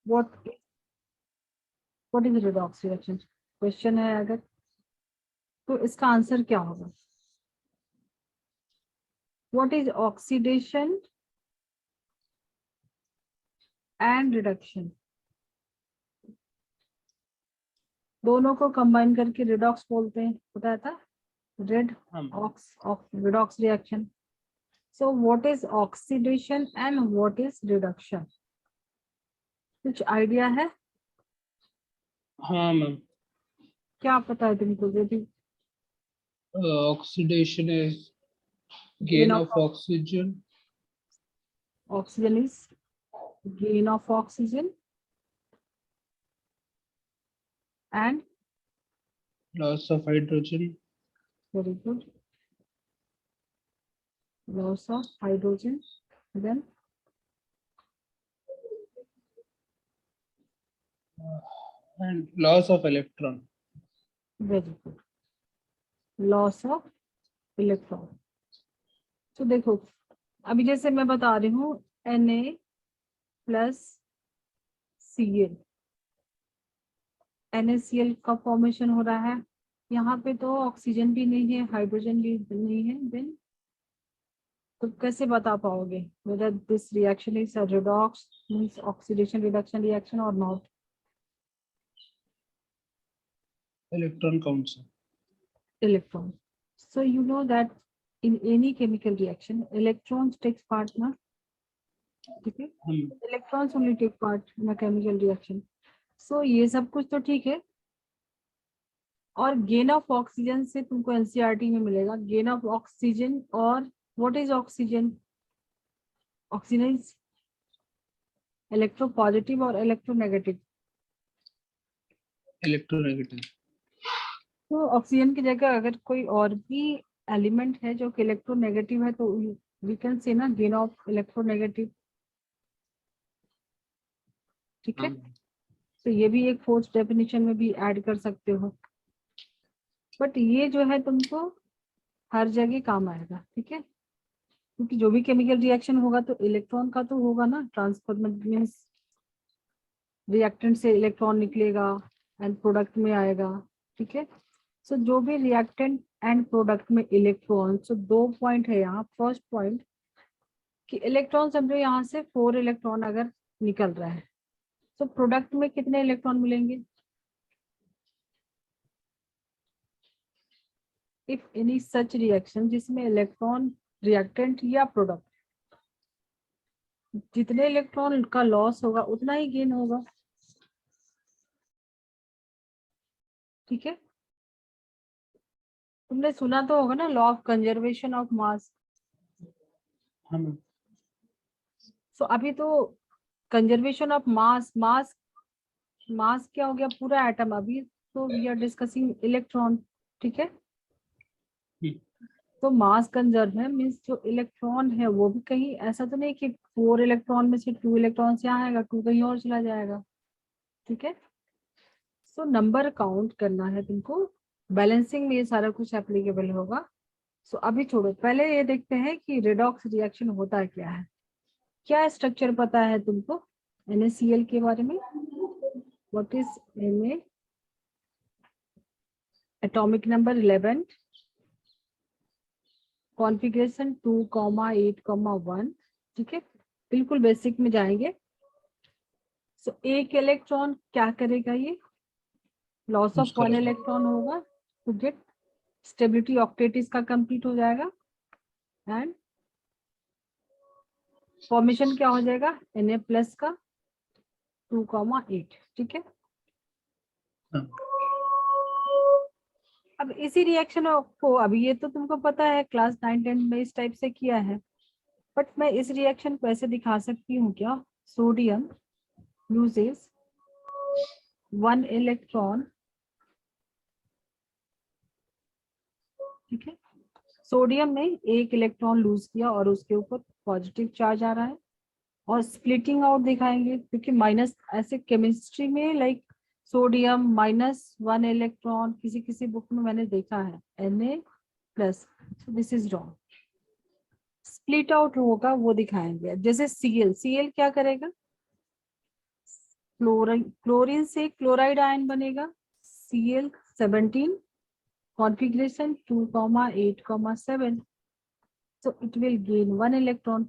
What is redox reaction question है अगर, तो इसका आंसर क्या होगा? What is oxidation and reduction, दोनों को कंबाइन करके रिडॉक्स बोलते हैं, बताया था, red ox redox reaction. So what is oxidation and what is reduction, कुछ आइडिया है? हाँ मैम. क्या पता है तुमको? यदि Oxidation is gain of oxygen. Oxygen is gain of oxygen and Loss of hydrogen. very good, loss of hydrogen, then And loss of electron. very good, loss of electron. तो देखो अभी जैसे मैं बता रही हूँ Na प्लस Cl, NaCl का formation हो रहा है, यहाँ पे तो ऑक्सीजन भी नहीं है, हाइड्रोजन भी नहीं है, देन तो कैसे बता पाओगे whether this reaction is a redox, means oxidation reduction reaction or not? Electron counts. Electron. So you know that in any chemical reaction, electrons takes part na. Okay? Electrons only take part in a chemical reaction. So ये सब कुछ तो ठीक है. और gain of oxygen से तुमको NCERT में मिलेगा गेन ऑफ ऑक्सीजन. और what is oxygen? Oxygen electropositive और इलेक्ट्रोनेगेटिव. इलेक्ट्रोनेगेटिव. तो ऑक्सीजन की जगह अगर कोई और भी एलिमेंट है जो कि इलेक्ट्रोनेगेटिव है तो वी कैन से ना गेन ऑफ इलेक्ट्रोनेगेटिव. ठीक है, तो ये भी एक फोर्थ डेफिनेशन में भी ऐड कर सकते हो, बट ये जो है तुमको हर जगह काम आएगा. ठीक है, क्योंकि जो भी केमिकल रिएक्शन होगा तो इलेक्ट्रॉन का तो होगा ना, ट्रांसफर मीन्स रिएक्टेंट से इलेक्ट्रॉन निकलेगा एंड प्रोडक्ट में आएगा. ठीक है, सो जो भी रिएक्टेंट एंड प्रोडक्ट में इलेक्ट्रॉन, सो 2 पॉइंट है यहाँ. फर्स्ट पॉइंट कि इलेक्ट्रॉन समझो यहाँ से 4 इलेक्ट्रॉन अगर निकल रहा है तो प्रोडक्ट में कितने इलेक्ट्रॉन मिलेंगे? इफ एनी सच रिएक्शन जिसमें इलेक्ट्रॉन रिएक्टेंट या प्रोडक्ट, जितने इलेक्ट्रॉन का लॉस होगा उतना ही गेन होगा. ठीक है, तुमने सुना तो होगा ना law of conservation of mass. So अभी तो कंजर्वेशन ऑफ मास, मास क्या हो गया? पूरा एटम. अभी तो वी आर डिस्कसिंग इलेक्ट्रॉन. ठीक है, तो मास कंजर्व है मीन्स जो इलेक्ट्रॉन है वो भी कहीं ऐसा तो नहीं कि 4 इलेक्ट्रॉन में से 2 इलेक्ट्रॉन यहाँ आएगा, 2 कहीं और चला जाएगा. ठीक है, सो नंबर काउंट करना है तुमको. बैलेंसिंग में ये सारा कुछ एप्लीकेबल होगा. सो अभी छोड़ो, पहले ये देखते हैं कि रिडॉक्स रिएक्शन होता क्या है. क्या स्ट्रक्चर पता है तुमको NaCl के बारे में? What is Na? Atomic number 11, configuration 2,8,1. ठीक है, बिल्कुल बेसिक में जाएंगे. सो एक इलेक्ट्रॉन क्या करेगा? ये लॉस ऑफ 1 इलेक्ट्रॉन होगा टू गेट स्टेबिलिटी ऑक्टेट इसका कंप्लीट हो जाएगा एंड फॉर्मेशन क्या हो जाएगा? Na प्लस का 2,8. ठीक है, अब इसी रिएक्शन को, अभी ये तो तुमको पता है क्लास 9-10 में इस टाइप से किया है, बट मैं इस रिएक्शन को ऐसे दिखा सकती हूँ क्या? Sodium uses 1 electron. ठीक है, सोडियम ने 1 इलेक्ट्रॉन लूज किया और उसके ऊपर पॉजिटिव चार्ज आ रहा है, और स्प्लिटिंग आउट दिखाएंगे क्योंकि माइनस ऐसे केमिस्ट्री में लाइक सोडियम -1 इलेक्ट्रॉन किसी किसी बुक में मैंने देखा है Na plus. This is wrong. Split out होगा वो दिखाएंगे. जैसे Cl क्या करेगा? क्लोरीन से क्लोराइड आयन बनेगा Cl17, configuration 2,8,7. So it will gain 1 electron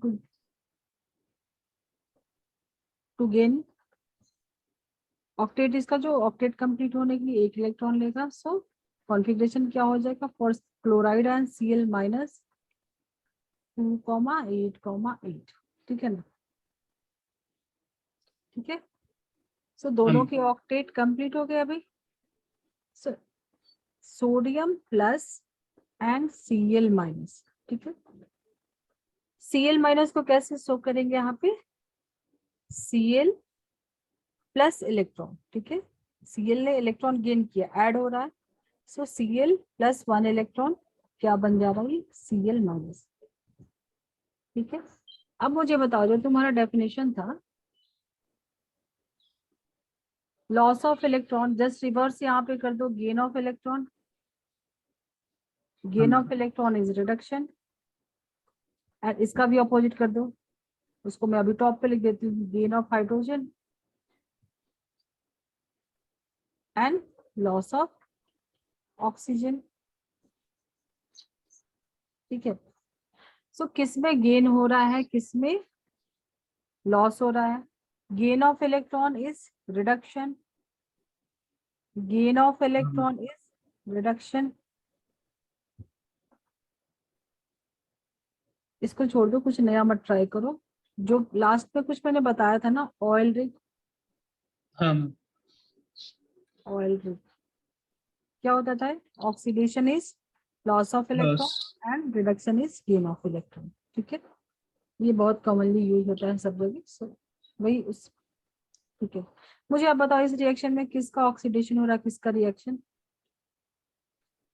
to gain octet. इसका जो ऑक्टेट कंप्लीट होने के लिए 1 इलेक्ट्रॉन लेगा. सो कॉन्फ़िगरेशन क्या हो जाएगा for chloride ion Cl minus 2,8,8. ठीक है ना. ठीक है. सो दोनों के ऑक्टेट कंप्लीट हो गए अभी. So sodium plus and Cl minus. ठीक है. Cl माइनस को कैसे शो करेंगे यहाँ पे? Cl plus electron. ठीक है. Cl ने इलेक्ट्रॉन गेन किया, ऐड हो रहा है. सो Cl प्लस 1 इलेक्ट्रॉन क्या बन जा रहा है? Cl minus. ठीक है. अब मुझे बताओ, जो तुम्हारा डेफिनेशन था loss of electron, just reverse यहाँ पे कर दो. Gain of electron, gain of electron is reduction. And इसका भी अपोजिट कर दो. उसको मैं अभी टॉप पे लिख देती हूँ. Gain of hydrogen and loss of oxygen. ठीक है. सो किस में गेन हो रहा है, किस में लॉस हो रहा है? Gain of electron is reduction. Gain of electron is reduction. इसको छोड़ दो, कुछ नया मत ट्राई करो. जो लास्ट में कुछ मैंने बताया था ना, ऑयल रिग. ऑयल रिग क्या होता था? Oxidation is loss of electron and reduction is gain of electron. ठीक है. ये बहुत कॉमनली यूज होता है सब जगह. सो वही उस. ठीक है. मुझे आप बताओ, इस रिएक्शन में किसका ऑक्सीडेशन हो रहा है, किसका रिएक्शन?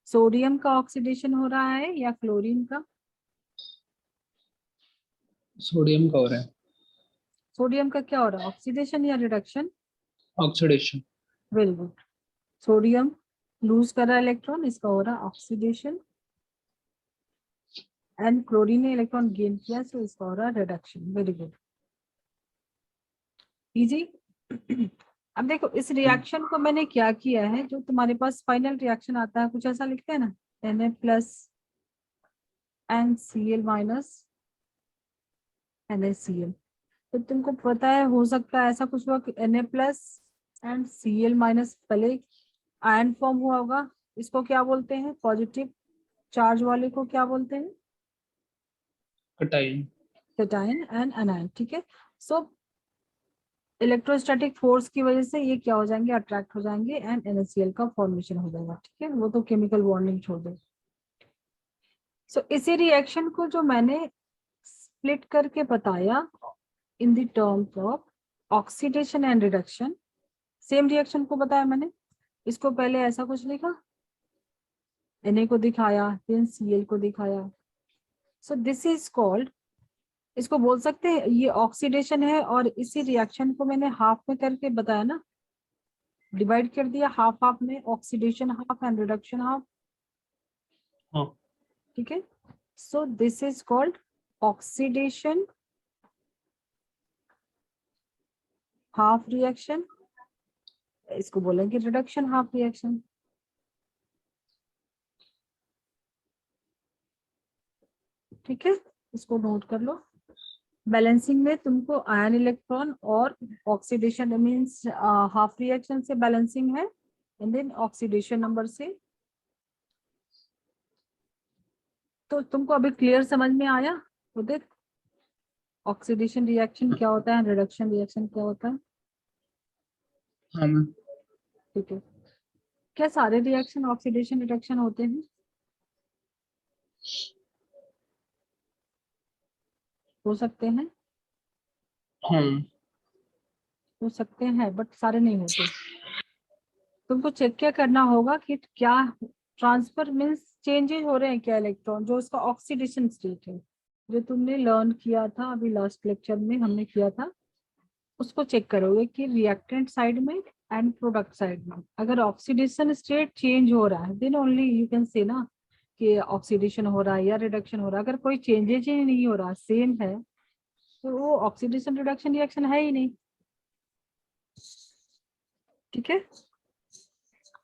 सोडियम का ऑक्सीडेशन हो रहा है या क्लोरीन का? सोडियम का हो रहा है. सोडियम का क्या हो रहा है, ऑक्सीडेशन या reduction? Oxidation. Very good. Sodium lose कर रहा है इलेक्ट्रॉन, इसका हो रहा है ऑक्सीडेशन. एंड क्लोरीन ने इलेक्ट्रॉन गेन किया, सो इसका हो रहा है रिडक्शन. Very good. इजी. अब देखो, इस रिएक्शन को मैंने क्या किया है, जो तुम्हारे पास फाइनल रिएक्शन आता है कुछ ऐसा लिखते हैं ना, Na plus and Cl minus NaCl. तो तुमको पता है, हो सकता है ऐसा कुछ हुआ कि Na plus and Cl minus पहले आयन फॉर्म हुआ होगा. इसको क्या बोलते हैं? पॉजिटिव चार्ज वाले को क्या बोलते हैं? कटाइन. Cation and anion. ठीक है. सो इलेक्ट्रोस्टैटिक फोर्स की वजह से ये क्या हो जाएंगे, अट्रैक्ट हो जाएंगे एंड NaCl का फॉर्मेशन हो जाएगा. ठीक है. वो तो केमिकल बॉन्डिंग छोड़ दो. सो इसी रिएक्शन को जो मैंने स्प्लिट करके बताया in the terms of oxidation and reduction, same reaction को बताया मैंने. इसको पहले ऐसा कुछ लिखा, Na को दिखाया, फिर Cl को दिखाया. सो दिस इज कॉल्ड, इसको बोल सकते हैं ये ऑक्सीडेशन है. और इसी रिएक्शन को मैंने हाफ में करके बताया ना, डिवाइड कर दिया हाफ हाफ में, oxidation half and reduction half. ठीक है. So this is called oxidation half reaction. इसको बोलेंगे रिडक्शन हाफ रिएक्शन. ठीक है. इसको नोट कर लो. बैलेंसिंग में तुमको आयन इलेक्ट्रॉन और ऑक्सीडेशन मींस हाफ रिएक्शन से बैलेंसिंग है, एंड देन ऑक्सीडेशन नंबर से. तो तुमको अभी क्लियर समझ में आया? तो देख, ऑक्सीडेशन रिएक्शन क्या होता है, रिडक्शन रिएक्शन क्या होता है. हाँ मैम. ठीक है. क्या सारे रिएक्शन ऑक्सीडेशन रिडक्शन होते हैं? हो सकते हैं. हाँ. हो सकते हैं बट सारे नहीं होते. तुमको चेक क्या करना होगा कि क्या ट्रांसफर मीन्स चेंजेस हो रहे हैं क्या इलेक्ट्रॉन, जो उसका ऑक्सीडेशन स्टेट है, जो तुमने लर्न किया था अभी लास्ट लेक्चर में हमने किया था, उसको चेक करोगे कि रिएक्टेंट साइड में एंड प्रोडक्ट साइड में अगर ऑक्सीडेशन स्टेट चेंज हो रहा है, then only you can say ना कि ऑक्सीडेशन हो रहा है या रिडक्शन हो रहा है. अगर कोई चेंजेस ही नहीं हो रहा, सेम है, तो वो ऑक्सीडेशन रिडक्शन रिएक्शन है ही नहीं. ठीक है,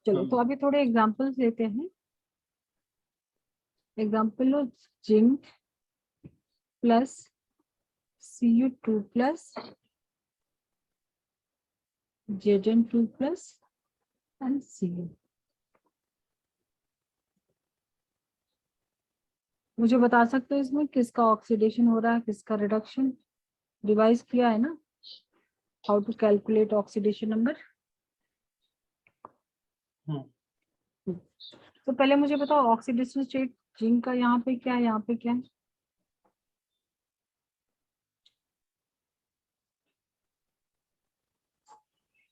चलो तो अभी थोड़े एग्जांपल्स लेते हैं। Example low, zinc plus Cu2 plus Zn2 plus and Cu। मुझे बता सकते हो इसमें किसका ऑक्सीडेशन हो रहा है, किसका रिडक्शन? रिवाइज किया है ना, how to calculate oxidation number. तो पहले मुझे बताओ ऑक्सीडेशन स्टेट जिंक का यहाँ पे क्या है, यहाँ पे क्या है?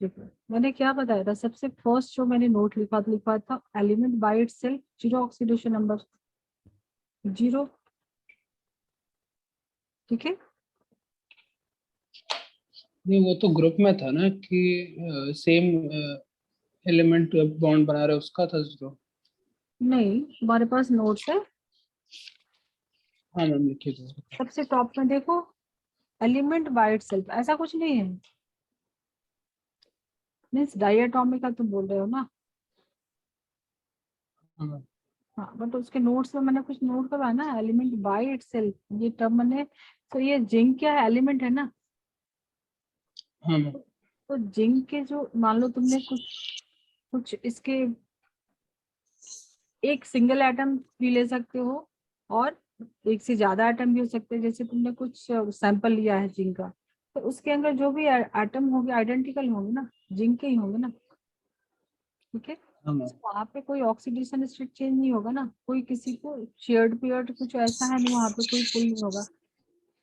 देखो मैंने क्या बताया था, सबसे फर्स्ट जो मैंने नोट लिखा था element by itself zero oxidation number, zero. ठीक है, नहीं वो तो ग्रुप में था ना कि सेम एलिमेंट बॉन्ड बना रहे उसका था जो। नहीं हमारे पास नोट्स है, हाँ मैम लिखे थे। सबसे टॉप में देखो एलिमेंट बाय इटसेल्फ, ऐसा कुछ नहीं है। मीन्स डायटोमिक का तुम बोल रहे हो ना? हाँ हाँ बट उसके नोट्स में मैंने कुछ नोट करवाया ना, एलिमेंट बाय इटसेल्फ ये टर्म मैंने। तो ये जिंक क्या है, एलिमेंट है ना। हाँ मैम। तो जिंक के जो मान लो तुमने कुछ कुछ इसके एक सिंगल एटम भी ले सकते हो और एक से ज्यादा एटम भी हो सकते हैं। जैसे तुमने कुछ सैंपल लिया है जिंक का, तो उसके अंदर जो भी एटम होंगे आइडेंटिकल होंगे ना, जिंक के ही होंगे ना। ठीक है, हाँ मैम। वहाँ पे कोई ऑक्सीडेशन स्टेट चेंज नहीं होगा ना, कोई किसी को शेयर्ड पेयर्ड कुछ ऐसा है नहीं, वहाँ पे कोई पुल नहीं होगा।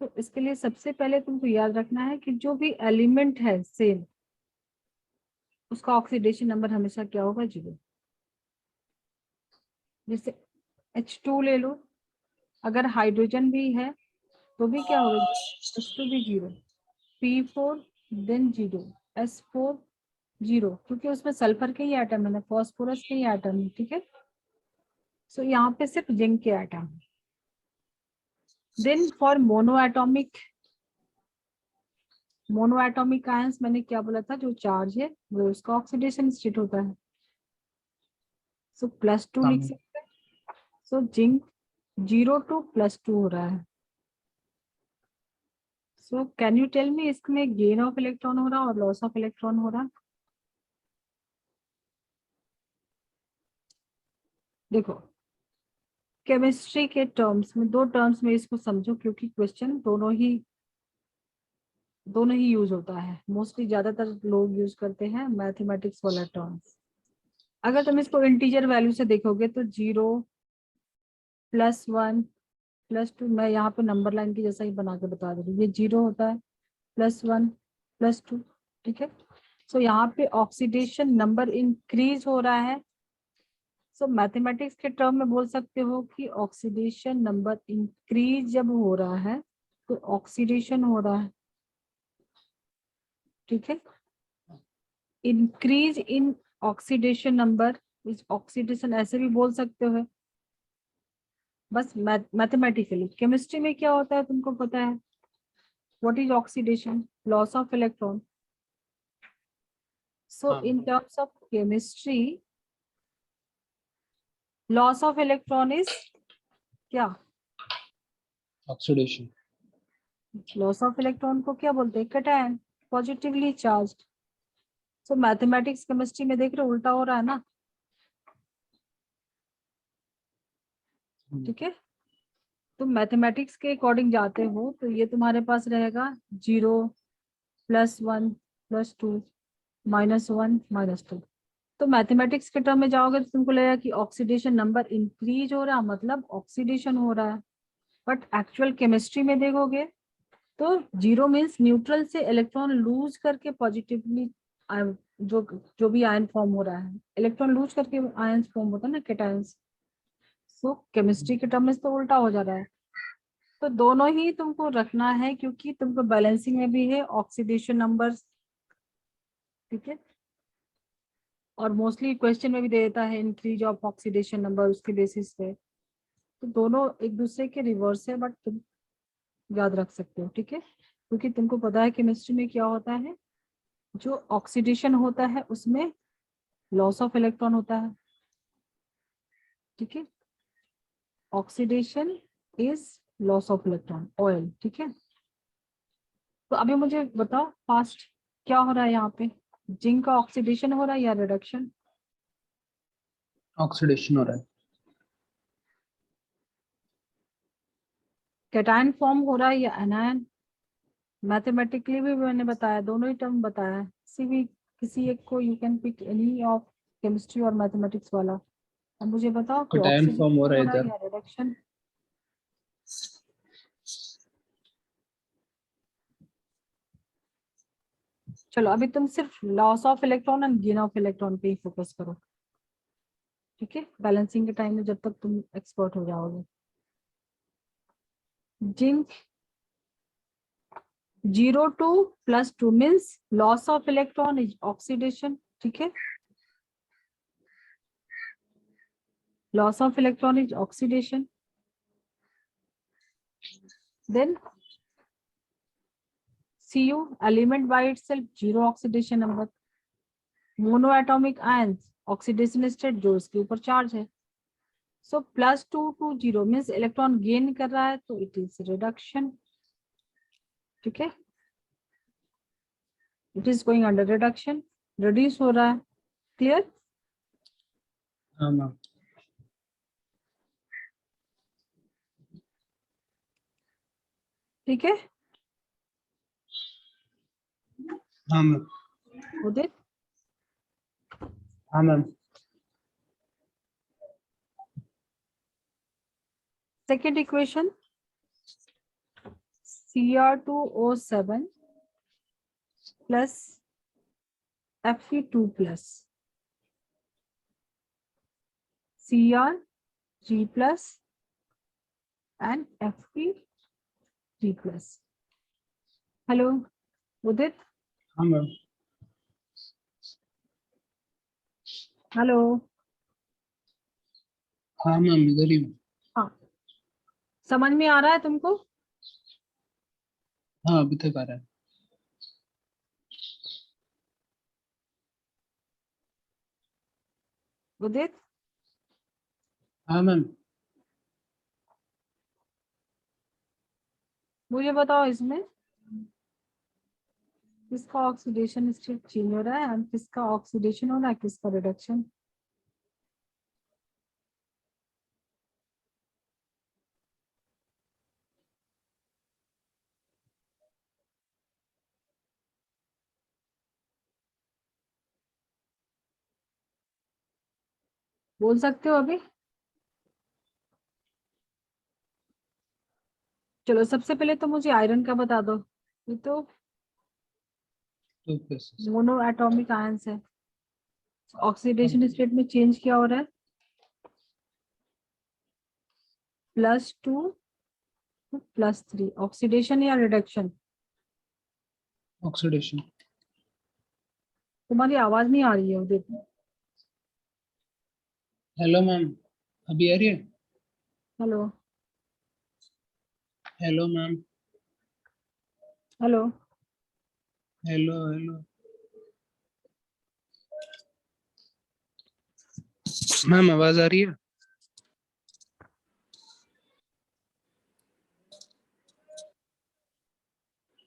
तो इसके लिए सबसे पहले तुमको याद रखना है कि जो भी एलिमेंट है सेम, उसका ऑक्सीडेशन नंबर हमेशा क्या होगा, जीरो। जैसे H2 ले लो, अगर हाइड्रोजन भी है तो भी क्या होगा, H2 भी zero, P4 than zero, S4 zero, क्योंकि उसमें सल्फर के ही एटम है ना, फॉस्फोरस के ही एटम है। ठीक है, सो यहाँ पे सिर्फ जिंक के atom. Then for monoatomic ions मैंने क्या बोला था, जो चार्ज है वो उसका ऑक्सीडेशन स्टेट होता है। सो +2 हाँ लिख मैम। सकते हैं। सो जिंक 0 to +2 हो रहा है। So can you tell me इसमें गेन ऑफ इलेक्ट्रॉन हो रहा है और लॉस ऑफ इलेक्ट्रॉन हो रहा है? देखो केमिस्ट्री के टर्म्स में, दो टर्म्स में इसको समझो, क्योंकि क्वेश्चन दोनों ही यूज होता है। मोस्टली ज्यादातर लोग यूज करते हैं मैथमेटिक्स वाला टर्म्स। अगर तुम इसको इंटीजर वैल्यू से देखोगे तो 0 +1 +2, मैं यहाँ पे नंबर लाइन की जैसा ही बना के बता दे रही हूँ, ये 0 होता है, +1 +2। ठीक है, सो यहाँ पे ऑक्सीडेशन नंबर इंक्रीज हो रहा है। सो मैथमेटिक्स के टर्म में बोल सकते हो कि ऑक्सीडेशन नंबर इंक्रीज जब हो रहा है तो ऑक्सीडेशन हो रहा है। ठीक है, increase in oxidation number is oxidation, ऐसे भी बोल सकते हो। बस मैथमेटिकली, केमिस्ट्री में क्या होता है तुमको पता है, what is oxidation, loss of electron. So हाँ in terms of chemistry loss of electron is क्या, ऑक्सीडेशन। लॉस ऑफ इलेक्ट्रॉन को क्या बोलते हैं, cation, positively charged. So mathematics chemistry में देख रहे हो उल्टा हो रहा है ना। ठीक है, तुम मैथमेटिक्स के अकॉर्डिंग जाते हो तो ये तुम्हारे पास रहेगा 0 +1 +2 -1 -2। तो मैथमेटिक्स के टर्म में जाओगे तो तुमको लगेगा कि ऑक्सीडेशन नंबर इंक्रीज हो रहा है, मतलब ऑक्सीडेशन हो रहा है। बट एक्चुअल केमिस्ट्री में देखोगे तो 0 मीन्स न्यूट्रल से इलेक्ट्रॉन लूज करके पॉजिटिवली जो जो भी आयन फॉर्म हो रहा है, इलेक्ट्रॉन लूज करके आयन फॉर्म होता है ना, कैटायंस। सो केमिस्ट्री के टर्म में तो उल्टा हो जा रहा है। तो दोनों ही तुमको रखना है, क्योंकि तुमको बैलेंसिंग में भी है ऑक्सीडेशन नंबर। ठीक है, और मोस्टली क्वेश्चन में भी दे देता है इंक्रीज ऑफ ऑक्सीडेशन नंबर उसके बेसिस पे। तो दोनों एक दूसरे के रिवर्स है, बट तुम याद रख सकते हो। ठीक है, क्योंकि तुमको पता है केमिस्ट्री में क्या होता है, जो ऑक्सीडेशन होता है उसमें लॉस ऑफ इलेक्ट्रॉन होता है, ठीक है। Oxidation is loss of electron, oil, ठीक है। तो अभी मुझे बताओ फास्ट क्या हो रहा है यहाँ पे, जिंक का ऑक्सीडेशन हो रहा है या रिडक्शन? ऑक्सीडेशन हो रहा है। कैटायन फॉर्म हो रहा है या एनायन? मैथमेटिकली भी मैंने बताया, दोनों ही टर्म बताया है, किसी एक को you can pick any of chemistry और मैथमेटिक्स वाला। अब मुझे बताओ कि कैटायन फॉर्म हो ऑक्सीडेशन रहा हो है रहा है इधर। या रिडक्शन? चलो अभी तुम सिर्फ loss of electron and gain of electron पे ही फोकस करो, ठीक है, बैलेंसिंग के टाइम में जब तक तुम एक्सपर्ट हो जाओगे। Zinc 0 to +2 means loss of electron is oxidation, ठीक है। Loss of electron is oxidation. Then Cu element by itself, zero oxidation number. Monoatomic ions oxidation state जो इसके ऊपर चार्ज है। So +2 to 0 means electron gain कर रहा है, तो इट इज रिडक्शन, ठीक है। It is going under reduction, reduce हो रहा है, क्लियर? हाँ मैम। ठीक है हाँ मैम। उदित। हाँ ma'am. Second equation Cr2O7 plus Fe2 plus Cr3 plus and Fe3 plus. Hello Udit. हाँ मैम। हेलो। हाँ मैम इधर ही हूँ। हाँ, समझ में आ रहा है तुमको? हाँ अभी तक आ रहा है। उदित हाँ मैम। मुझे बताओ इसमें किसका ऑक्सीडेशन स्टेट चेंज हो रहा है और किसका ऑक्सीडेशन हो रहा है, किसका रिडक्शन? बोल सकते हो अभी? चलो सबसे पहले तो मुझे आयरन का बता दो, ये तो 2 + मोनो एटॉमिक आयंस है, ऑक्सीडेशन स्टेट में चेंज क्या हो रहा है? +2 +3, ऑक्सीडेशन या रिडक्शन? ऑक्सीडेशन। तुम्हारी आवाज नहीं आ रही है उदित। हेलो मैम, अभी आ रही है? Hello. Hello ma'am. Hello. Hello hello. Ma'am आवाज आ रही है?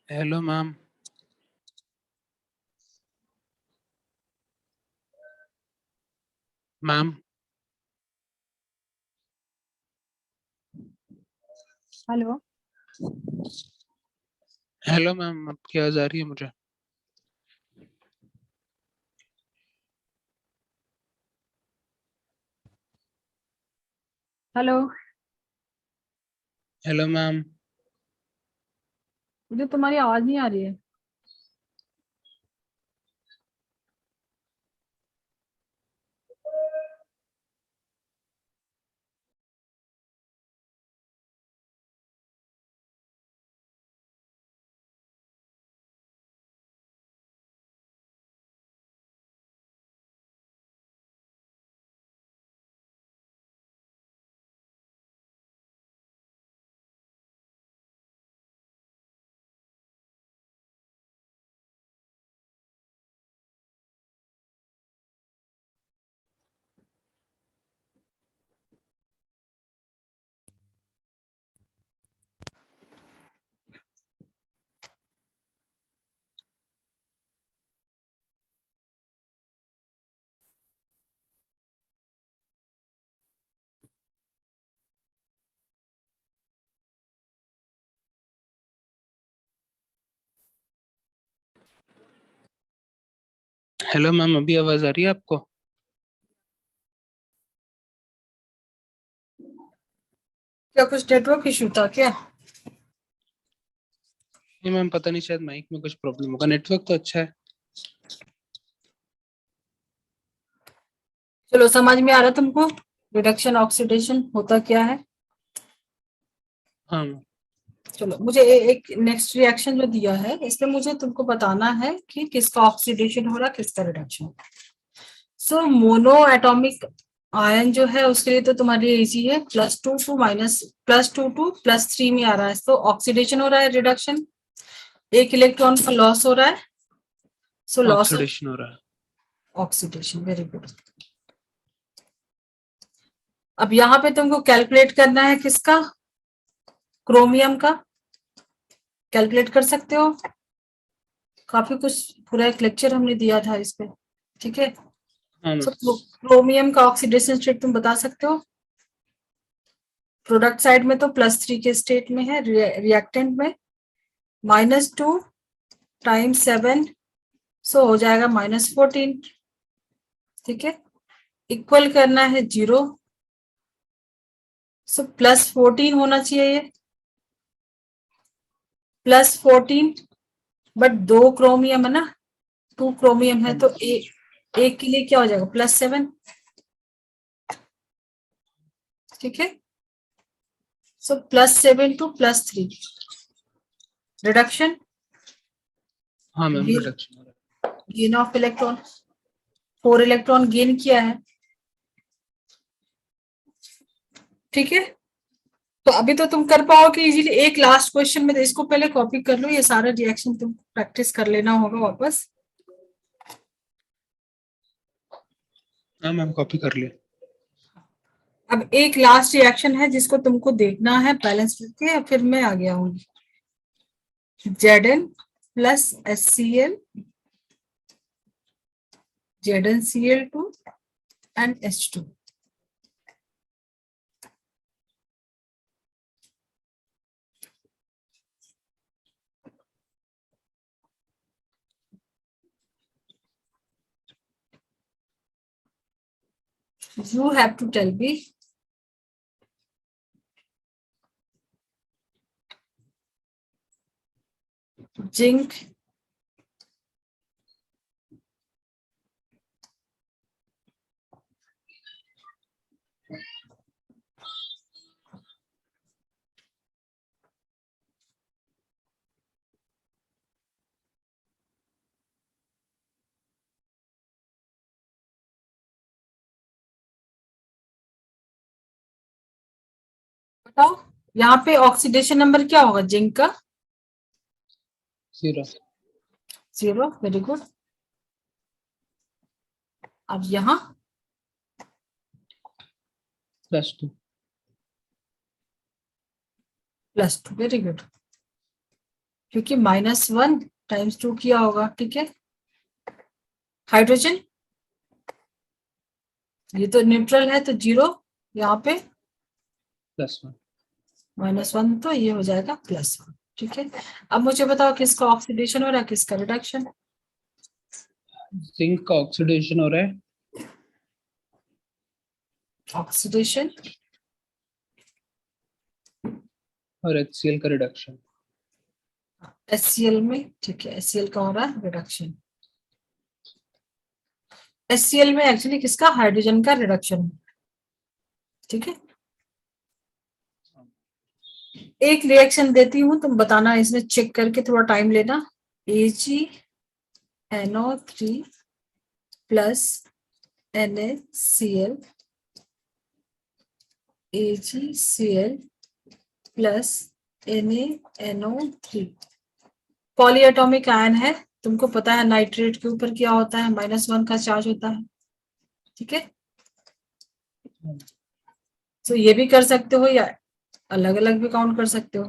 Hello ma'am. Ma'am. Hello. Hello ma'am, आपकी आवाज आ रही है मुझे? हेलो। Hello ma'am. मुझे तुम्हारी आवाज नहीं आ रही है। हेलो मैम, अभी आवाज आ रही है आपको? क्या कुछ नेटवर्क इशू था क्या? नहीं मैम, पता नहीं, शायद माइक में कुछ प्रॉब्लम होगा। नेटवर्क तो अच्छा है। चलो, समझ में आ रहा तुमको रिडक्शन ऑक्सीडेशन होता क्या है? हाँ मैम। चलो, मुझे एक नेक्स्ट रिएक्शन जो दिया है इसमें मुझे तुमको बताना है कि किसका ऑक्सीडेशन हो रहा है, किसका रिडक्शन। सो मोनो एटॉमिक आयन जो है उसके लिए तो तुम्हारे लिए इजी है, +2 टू +3 में आ रहा है, तो ऑक्सीडेशन हो रहा है, रिडक्शन। एक इलेक्ट्रॉन का लॉस हो रहा है, सो लॉस ऑफ ऑक्सीडेशन हो रहा है। ऑक्सीडेशन। Very good. अब यहाँ पे तुमको कैलकुलेट करना है किसका, क्रोमियम का। कैलकुलेट कर सकते हो, काफी कुछ पूरा एक लेक्चर हमने दिया था इस पे, ठीक है। हाँ मैम। सो क्रोमियम का ऑक्सीडेशन स्टेट तुम बता सकते हो। प्रोडक्ट साइड में तो +3 के स्टेट में है, रिएक्टेंट में -2 टाइम्स 7, सो हो जाएगा -14, ठीक है। इक्वल करना है 0, सो +14 होना चाहिए ये, +14, बट 2 क्रोमियम है ना, 2 क्रोमियम है, हाँ तो एक के लिए क्या हो जाएगा, +7, ठीक है। सो +7 टू +3 रिडक्शन, हाँ मैम, रिडक्शन हो रहा है। Gain of electron, 4 electron gain किया है, ठीक है। तो अभी तो तुम कर पाओगे इजीली। एक लास्ट क्वेश्चन में, इसको पहले कॉपी कर लो, ये सारा रिएक्शन तुम प्रैक्टिस कर लेना होगा वापस। हाँ मैम, कॉपी कर लिया। अब एक लास्ट रिएक्शन है जिसको तुमको देखना है बैलेंस करके, फिर मैं आ गया हूँ। Zn plus HCl, ZnCl2 and H2। You have to tell me zinc, बताओ यहाँ पे ऑक्सीडेशन नंबर क्या होगा जिंक का? 0। 0। Very good. अब यहाँ +2। +2। वेरी गुड, क्योंकि -1 टाइम्स 2 किया होगा, ठीक है। हाइड्रोजन, ये तो न्यूट्रल है तो 0, यहाँ पे +1। -1, तो ये हो जाएगा +1, ठीक है। अब मुझे बताओ किसका ऑक्सीडेशन हो रहा है, किसका रिडक्शन? जिंक का ऑक्सीडेशन हो रहा है। ऑक्सीडेशन और HCl का रिडक्शन। HCl में, ठीक है, HCl का हो रहा है रिडक्शन। HCl में एक्चुअली किसका, हाइड्रोजन का रिडक्शन, ठीक है। एक रिएक्शन देती हूँ, तुम बताना, इसमें चेक करके थोड़ा टाइम लेना। AgNO3 plus NaCl, AgCl plus NaNO3, polyatomic ion है। तुमको पता है नाइट्रेट के ऊपर क्या होता है, -1 का चार्ज होता है, ठीक है। तो ये भी कर सकते हो या अलग अलग भी काउंट कर सकते हो,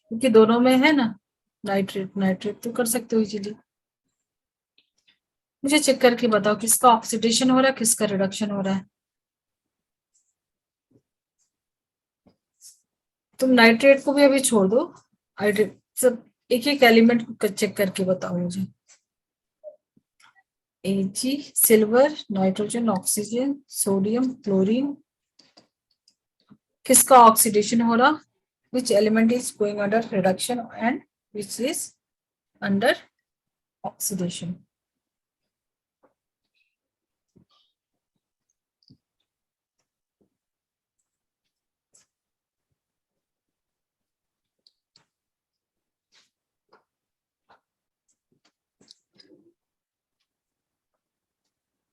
क्योंकि दोनों में है ना नाइट्रेट, नाइट्रेट तो कर सकते हो इजीली। मुझे चेक करके बताओ किसका ऑक्सीडेशन हो रहा है, किसका रिडक्शन हो रहा है। तुम नाइट्रेट को भी अभी छोड़ दो, हाइड्रेट, सब एक एक एलिमेंट को चेक करके बताओ मुझे। Ag, silver, nitrogen, oxygen, sodium, chlorine, किसका ऑक्सीडेशन हो रहा? Which element is going under reduction and which is under oxidation?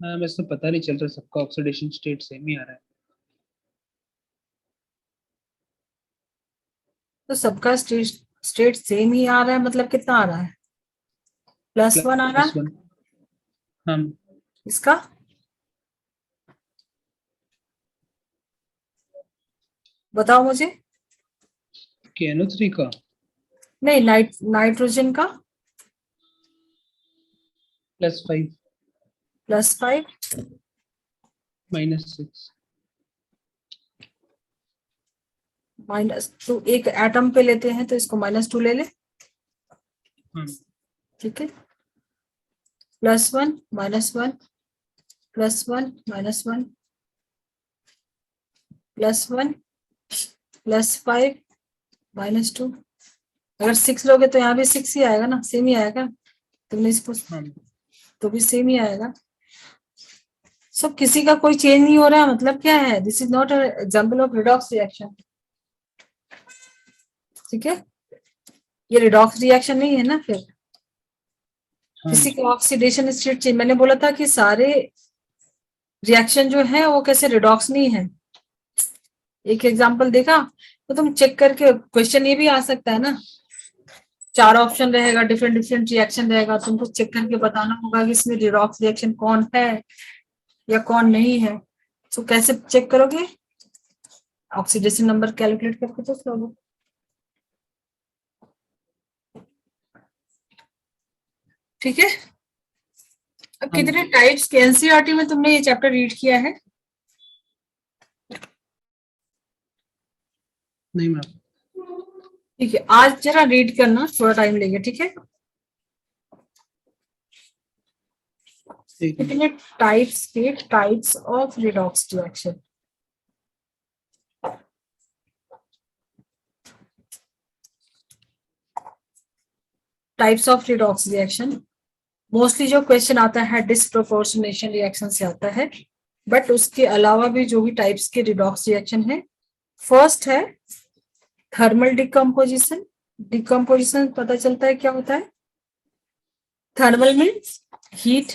Ma'am इसमें पता नहीं चल रहा, सबका ऑक्सीडेशन स्टेट सेम ही आ रहा है। तो सबका स्टेट सेम ही आ रहा है, मतलब कितना आ रहा है? +1 आ रहा है। +1। हाँ। इसका बताओ मुझे। KNO3 का नहीं, नाइट्रोजन का +5 +5, -6। -2। एक एटम पे लेते हैं तो इसको -2 ले ले, हाँ। ठीक है। +1 -1 +1 -1 +1 +5 -2। अगर 6 लोगे तो यहाँ भी 6 ही आएगा ना, सेम ही आएगा। तुमने इसको हाँ। तो भी सेम ही आएगा। सब किसी का कोई चेंज नहीं हो रहा, मतलब क्या है? This is not a example of redox reaction, ठीक है। ये रिडॉक्स रिएक्शन नहीं है ना फिर। हाँ। किसी का ऑक्सीडेशन स्टेट चेंज, मैंने बोला था कि सारे रिएक्शन जो है वो कैसे रिडॉक्स नहीं है। एक एग्जांपल देखा तो तुम चेक करके, क्वेश्चन ये भी आ सकता है ना, 4 ऑप्शन रहेगा, डिफरेंट डिफरेंट रिएक्शन रहेगा, तुमको चेक करके बताना होगा कि इसमें रिडॉक्स रिएक्शन कौन है या कौन नहीं है। तो कैसे चेक करोगे? ऑक्सीडेशन नंबर कैलकुलेट करके तो करोगे, ठीक है। अब हाँ। कितने टाइप्स के एनसीईआरटी में तुमने ये चैप्टर रीड किया है? नहीं मैम। ठीक है, आज जरा रीड करना, थोड़ा टाइम लेंगे, ठीक है। ठीक है। कितने टाइप्स के types of redox reaction? Types of redox reaction mostly जो क्वेश्चन आता है डिसप्रोपोर्शनेशन रिएक्शन से आता है, बट उसके अलावा भी जो भी टाइप्स के रिडॉक्स रिएक्शन है, फर्स्ट है थर्मल डिकम्पोजिशन। डिकम्पोजिशन पता चलता है क्या होता है? थर्मल मीन्स हीट,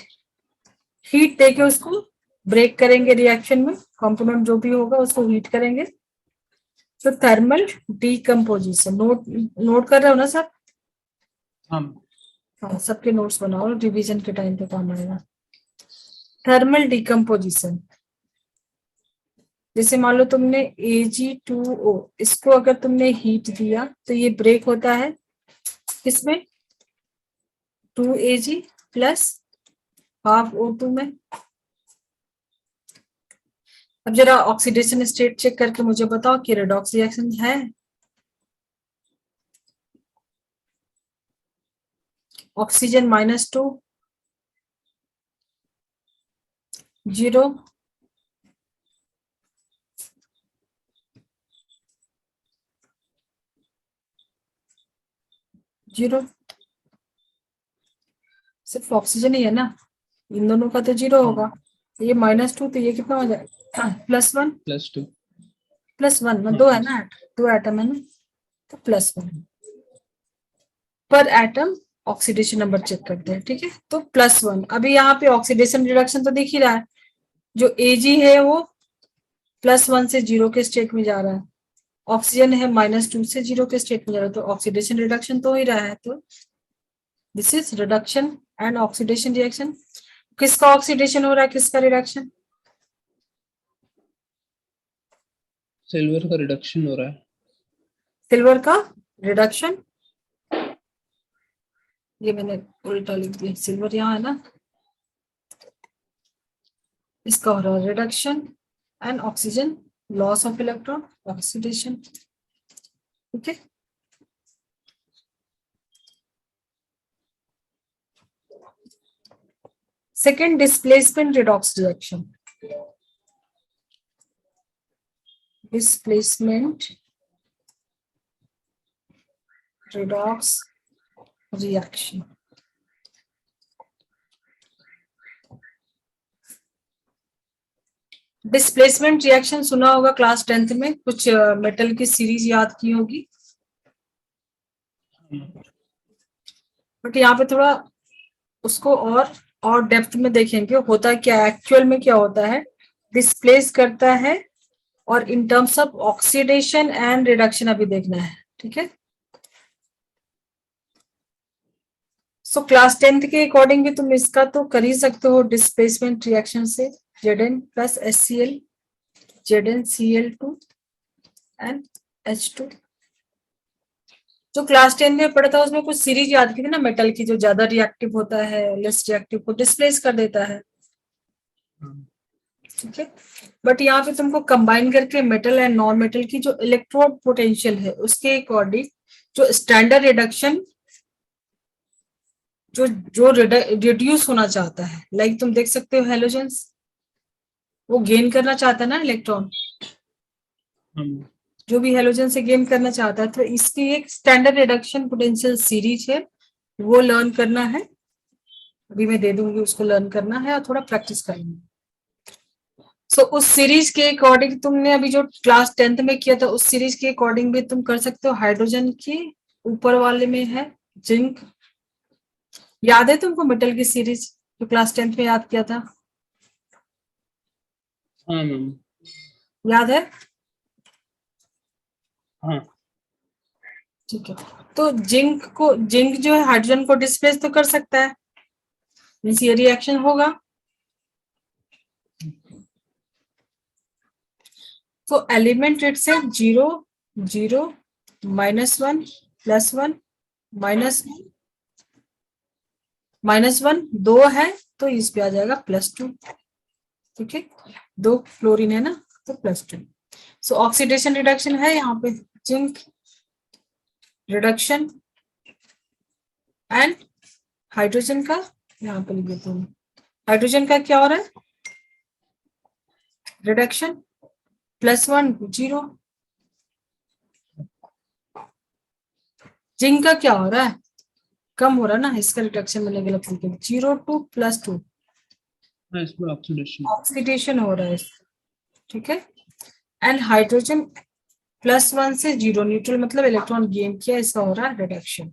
हीट देके उसको ब्रेक करेंगे रिएक्शन में, कॉम्पोनेंट जो भी होगा उसको हीट करेंगे, तो थर्मल डिकम्पोजिशन। नोट कर रहे हो ना सब? हाँ। हाँ, सबके नोट्स बनाओ, रिवीजन के टाइम पे काम आएगा। थर्मल डिकम्पोजिशन, जैसे मान लो तुमने Ag2O, इसको अगर तुमने हीट दिया तो ये ब्रेक होता है किसमें? 2Ag प्लस हाफ O2 में। अब जरा ऑक्सीडेशन स्टेट चेक करके मुझे बताओ कि रेडॉक्स रिएक्शन है? Oxygen -2, 0, zero. सिर्फ ऑक्सीजन ही है ना, इन दोनों का तो 0 होगा। ये -2 तो ये कितना हो जाएगा? +1 +2। +1 में हाँ। 2 है ना, 2 एटम है ना, तो +1 पर एटम ऑक्सीडेशन नंबर चेक करते हैं, ठीक है। तो +1, अभी यहाँ पे ऑक्सीडेशन रिडक्शन तो दिख ही रहा है, जो Ag है वो +1 से 0 के स्टेट में जा रहा है, ऑक्सीजन है -2 से 0 के स्टेट में जा रहा है, तो ऑक्सीडेशन रिडक्शन तो हो ही रहा है। तो this is reduction and oxidation reaction. किसका ऑक्सीडेशन हो रहा है, किसका रिडक्शन? सिल्वर का रिडक्शन हो रहा है। सिल्वर का रिडक्शन, ये मैंने उल्टा लिख दिया, सिल्वर यहाँ है ना, इसका हो रहा है reduction and oxygen loss of electron oxidation, ठीक है। Second, displacement redox reaction. Displacement redox reaction. Displacement reaction सुना होगा क्लास 10th में, कुछ मेटल की सीरीज याद की होगी, बट यहाँ पे थोड़ा उसको और डेप्थ में देखेंगे होता क्या, एक्चुअल में क्या होता है। डिस्प्लेस करता है और इन terms of oxidation and reduction अभी देखना है, ठीक है। सो क्लास 10th के अकॉर्डिंग भी तुम इसका तो कर ही सकते हो डिस्प्लेसमेंट रिएक्शन से। Zn plus HCl, ZnCl2 and H2। जो क्लास 10 में पढ़ा था उसमें कुछ सीरीज याद की थी ना मेटल की, जो ज्यादा रिएक्टिव होता है लेस रिएक्टिव को डिस्प्लेस कर देता है, ठीक है। बट यहाँ पे तुमको कंबाइन करके मेटल एंड नॉन मेटल की जो इलेक्ट्रोड पोटेंशियल है उसके अकॉर्डिंग जो स्टैंडर्ड रिडक्शन जो जो रिड्यूस होना चाहता है, लाइक तुम देख सकते हो हेलोजेंस, वो गेन करना चाहता है ना इलेक्ट्रॉन, जो भी हेलोजन से गेन करना चाहता है, तो इसकी एक स्टैंडर्ड रिडक्शन पोटेंशियल सीरीज है, वो लर्न करना है। अभी मैं दे दूंगी, उसको लर्न करना है और थोड़ा प्रैक्टिस करना है। सो उस सीरीज के अकॉर्डिंग तुमने अभी जो क्लास 10th में किया था उस सीरीज के अकॉर्डिंग भी तुम कर सकते हो। हाइड्रोजन की ऊपर वाले में है जिंक, याद है तुमको मेटल की सीरीज जो क्लास 10th में याद किया था? हाँ मैम। याद है? हाँ ठीक है। तो जिंक जो है हाइड्रोजन को डिस्प्लेस तो कर सकता है, मींस ये रिएक्शन होगा। तो एलिमेंट रेट से 0 0 -1 +1 -1 -1 2 है तो इस पे आ जाएगा +2, ठीक है। 2 क्लोरीन है ना तो +2। सो ऑक्सीडेशन रिडक्शन है यहाँ पे, जिंक रिडक्शन एंड हाइड्रोजन का यहाँ पे लिख देता हूँ। हाइड्रोजन का क्या हो रहा है? रिडक्शन +1 0। जिंक का क्या हो रहा है? कम हो रहा है ना, इसका रिडक्शन में अलग तरीके 0 to +2 इसमें ऑक्सीडेशन ऑक्सीडेशन हो रहा है, ठीक है। एंड हाइड्रोजन +1 से 0 न्यूट्रल मतलब इलेक्ट्रॉन गेन किया, इसका हो रहा है रिडक्शन।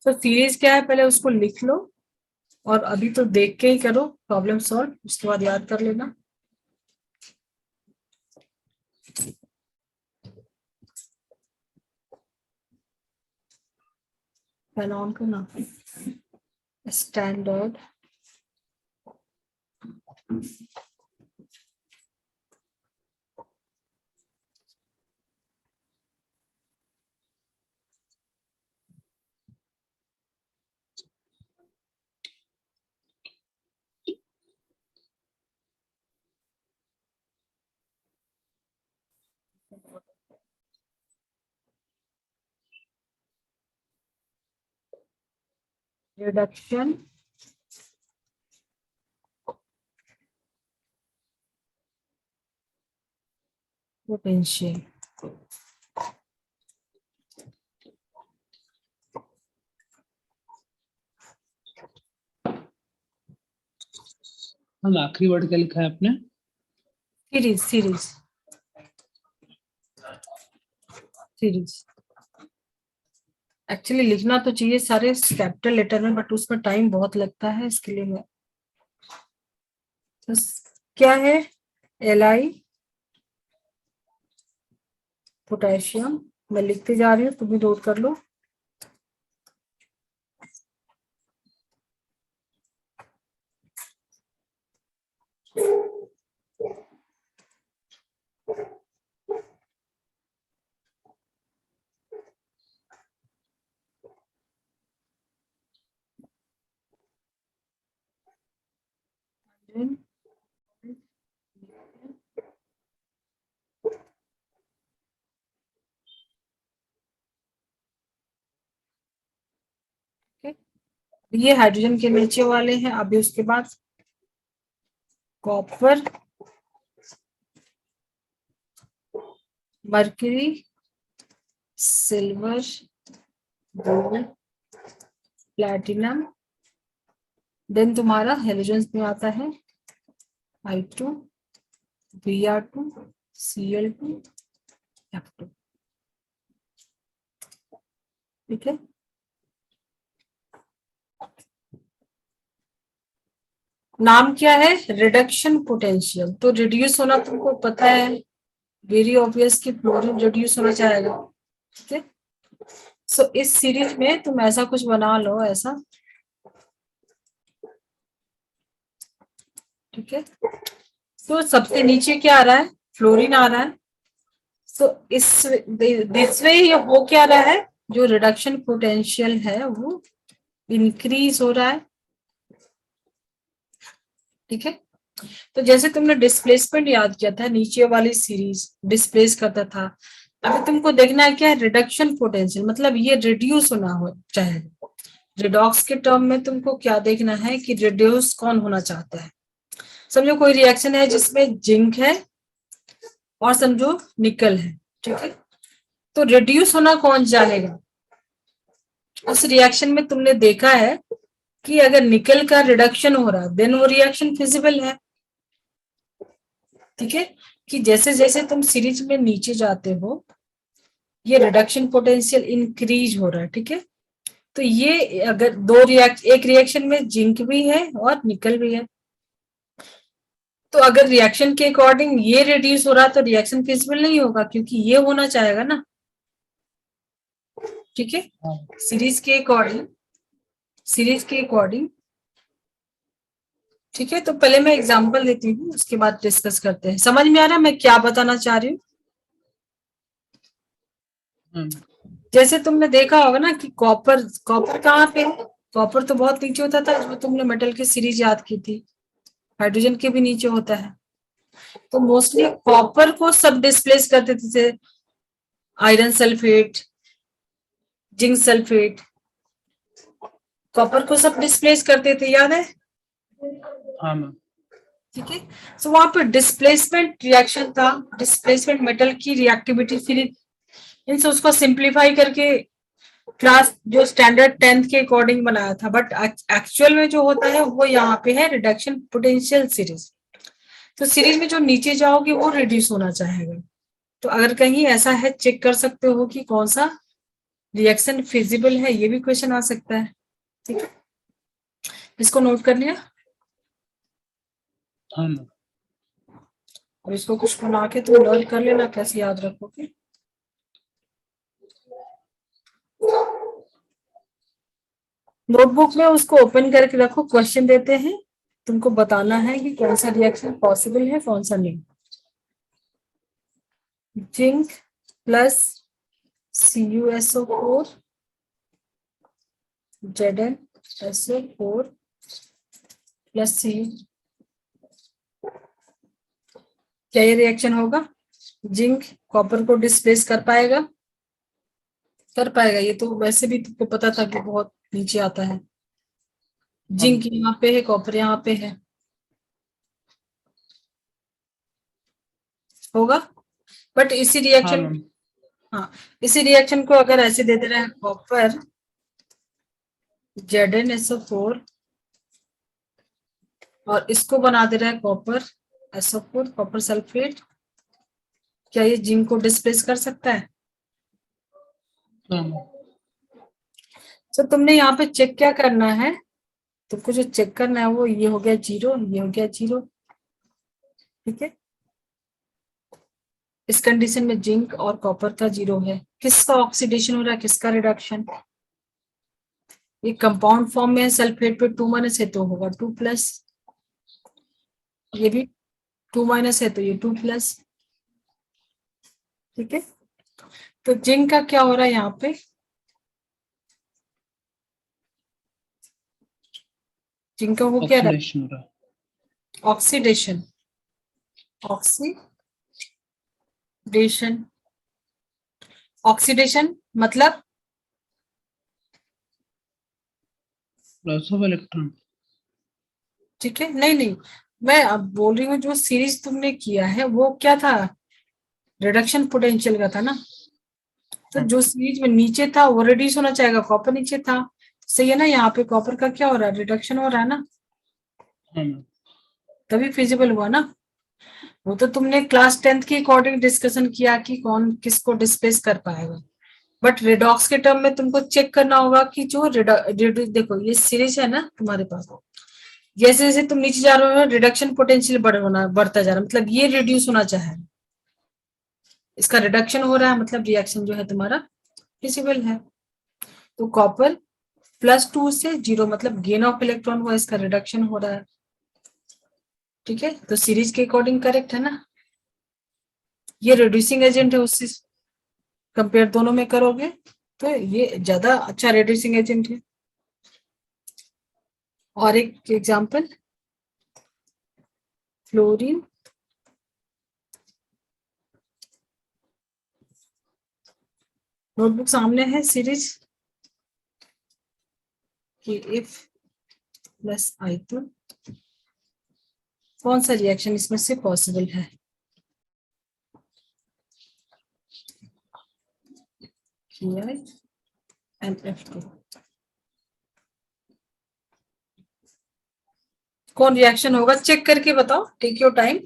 तो सीरीज क्या है पहले उसको लिख लो और अभी तो देख के ही करो प्रॉब्लम सॉल्व, उसके बाद याद कर लेना। पहले ऑन करना स्टैंडर्ड रिडक्शन पोटेंशियल। हम आखिरी वर्ड क्या लिखा है आपने? सीरीज सीरीज सीरीज एक्चुअली लिखना तो चाहिए सारे कैपिटल लेटर में, बट उसमें टाइम बहुत लगता है, इसके लिए मैं क्या है Li पोटेशियम, मैं लिखते जा रही हूँ, तुम भी नोट कर लो। ये हाइड्रोजन के नीचे वाले हैं। अभी उसके बाद copper, mercury, silver, gold, platinum, then तुम्हारा हेलोजन में आता है I2, Br2, Cl2, F2। ठीक है, नाम क्या है? Reduction potential. तो रिड्यूस होना तुमको पता है, वेरी ऑब्वियस कि फ्लोरीन रिड्यूस होना चाहेगा। ठीक है, सो इस सीरीज में तुम ऐसा कुछ बना लो, ऐसा। ठीक है, तो सबसे नीचे क्या आ रहा है? फ्लोरीन आ रहा है। सो इस दिस वे ये हो क्या रहा है? जो रिडक्शन पोटेंशियल है वो इंक्रीज हो रहा है। ठीक है, तो जैसे तुमने डिस्प्लेसमेंट याद किया था, नीचे वाली सीरीज डिस्प्लेस करता था। अभी तुमको देखना है क्या है? रिडक्शन पोटेंशियल, मतलब ये रिड्यूस होना हो चाहे। रिडॉक्स के टर्म में तुमको क्या देखना है कि रिड्यूस कौन होना चाहता है। समझो कोई रिएक्शन है जिसमें जिंक है और समझो निकल है। ठीक है, तो रिड्यूस होना कौन चाहेगा? उस रिएक्शन में तुमने देखा है कि अगर निकल का रिडक्शन हो रहा है देन वो रिएक्शन फिजिबल है। ठीक है, कि जैसे जैसे तुम सीरीज में नीचे जाते हो ये रिडक्शन पोटेंशियल इंक्रीज हो रहा है। ठीक है, तो ये अगर एक रिएक्शन में जिंक भी है और निकल भी है, तो अगर रिएक्शन के अकॉर्डिंग ये रिड्यूस हो रहा है तो रिएक्शन फिजिबल नहीं होगा, क्योंकि ये होना चाहेगा ना। ठीक है, सीरीज के अकॉर्डिंग। ठीक है, तो पहले मैं एग्जांपल देती हूँ, उसके बाद डिस्कस करते हैं। समझ में आ रहा है मैं क्या बताना चाह रही हूँ? जैसे तुमने देखा होगा ना कि कॉपर कहाँ पे है? कॉपर तो बहुत नीचे होता था जो तुमने मेटल की सीरीज याद की थी। हाइड्रोजन के भी नीचे होता है। तो मोस्टली कॉपर को सब डिस्प्लेस करते थे, iron sulphate, zinc sulphate, copper को सब डिस्प्लेस करते थे, याद है? हाँ मैम। ठीक है, सो वहां पर डिस्प्लेसमेंट रिएक्शन था, डिस्प्लेसमेंट मेटल की रिएक्टिविटी। फिर इनसे उसको सिंप्लीफाई करके क्लास जो स्टैंडर्ड 10th के अकॉर्डिंग बनाया था, बट एक्चुअल में जो होता है वो यहाँ पे है रिडक्शन पोटेंशियल सीरीज। तो सीरीज में जो नीचे जाओगे वो रिड्यूस होना चाहेगा। तो अगर कहीं ऐसा है चेक कर सकते हो कि कौन सा रिएक्शन फिजिबल है, ये भी क्वेश्चन आ सकता है। ठीक है, इसको नोट कर लिया। हाँ मैम। और इसको कुछ बना के तुम लर्न कर लेना कैसे याद रखोगे। नोटबुक में उसको ओपन करके रखो, क्वेश्चन देते हैं, तुमको बताना है कि कौन सा रिएक्शन पॉसिबल है कौन सा नहीं। Zinc plus CuSO4 ZnSO4 plus Cu, क्या ये रिएक्शन होगा? जिंक कॉपर को डिस्प्लेस कर पाएगा? कर पाएगा। ये तो वैसे भी तुमको पता था कि बहुत नीचे आता है। जिंक यहाँ पे है, कॉपर यहाँ पे है, होगा। बट इसी हाँ रिएक्शन, मैम। हाँ, इसी रिएक्शन को अगर ऐसे दे दे रहे हैं कॉपर ZnSO4 और इसको बना दे रहा है कॉपर SO4 कॉपर सल्फेट, क्या ये जिंक को डिस्प्लेस कर सकता है? हाँ मैम। तो तुमने यहाँ पे चेक क्या करना है? तुमको जो चेक करना है वो ये हो गया 0, ये हो गया 0। ठीक है, इस कंडीशन में जिंक और कॉपर का 0 है। किसका ऑक्सीडेशन हो रहा है, किसका रिडक्शन? ये कंपाउंड फॉर्म में है, सल्फेट पे 2- है तो होगा 2+, ये भी 2- है तो ये 2+। ठीक है, तो जिंक का क्या हो रहा है यहाँ पे? जिंक का वो क्या रहा है? ऑक्सीडेशन हो रहा है। ऑक्सीडेशन, ऑक्सीडेशन, ऑक्सीडेशन मतलब लॉस ऑफ इलेक्ट्रॉन। ठीक है, नहीं नहीं, मैं अब बोल रही हूँ जो सीरीज तुमने किया है वो क्या था, रिडक्शन पोटेंशियल का था ना। तो हाँ। जो सीरीज में नीचे था वो रिड्यूस होना चाहेगा, कॉपर नीचे था, सही है ना। यहाँ पे कॉपर का क्या हो रहा है, रिडक्शन हो रहा है ना, हाँ मैम। तभी फिजिबल हुआ ना। वो तो तुमने क्लास 10th के अकॉर्डिंग डिस्कशन किया कि कौन किसको डिस्प्लेस कर पाएगा, बट रिडॉक्स के टर्म में तुमको चेक करना होगा कि जो देखो ये सीरीज है ना तुम्हारे पास, जैसे जैसे तुम नीचे जा रहे हो रिडक्शन पोटेंशियल बढ़ता जा रहा है, मतलब ये रिड्यूस होना चाहे, इसका रिडक्शन हो रहा है, मतलब रिएक्शन जो है तुम्हारा फिजिबल है। तो कॉपर +2 से 0 मतलब गेन ऑफ इलेक्ट्रॉन हुआ, इसका रिडक्शन हो रहा है। ठीक है, तो सीरीज के अकॉर्डिंग करेक्ट है ना, ये रिड्यूसिंग एजेंट है, उससे कंपेयर दोनों में करोगे तो ये ज्यादा अच्छा रिड्यूसिंग एजेंट है। और एक एग्जांपल, फ्लोरीन नोटबुक सामने है, सीरीज कि इफ +I2 कौन सा रिएक्शन इसमें से पॉसिबल है, KiNF2 कौन रिएक्शन होगा, चेक करके बताओ, टेक योर टाइम।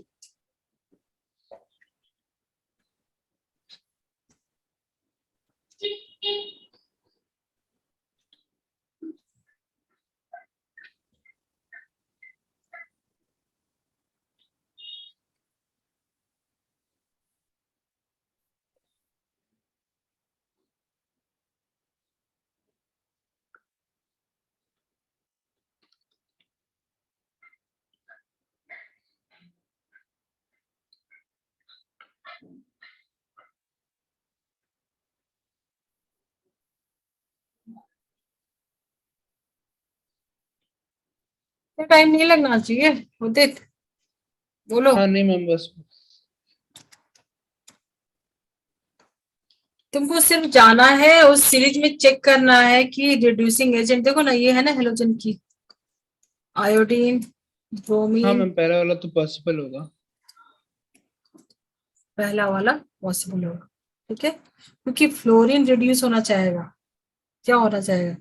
टाइम नहीं लगना चाहिए, उदित बोलो। हाँ नहीं मैम, बस तुमको सिर्फ जाना है उस सीरीज में, चेक करना है कि रिड्यूसिंग एजेंट, देखो ना ये है ना हेलोजन की, आयोडीन, हाँ ब्रोमीन, मैम, पहला वाला तो पॉसिबल होगा। पहला वाला पॉसिबल होगा। ठीक है, क्योंकि फ्लोरीन रिड्यूस होना चाहेगा, क्या होना चाहेगा,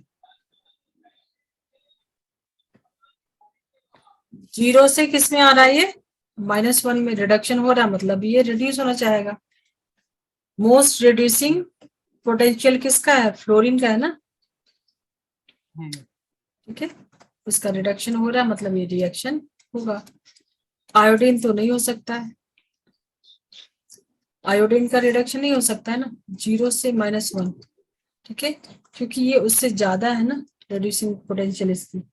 0 से किस में आ रहा है, ये -1 में रिडक्शन हो रहा है, मतलब ये रिड्यूस होना चाहेगा। मोस्ट रिड्यूसिंग पोटेंशियल किसका है, फ्लोरीन का है ना। ठीक है, इसका रिडक्शन हो रहा है, मतलब ये रिएक्शन होगा। आयोडीन तो नहीं हो सकता है, आयोडीन का रिडक्शन नहीं हो सकता है ना 0 से -1। ठीक है, क्योंकि ये उससे ज्यादा है ना रिड्यूसिंग पोटेंशियल इसकी।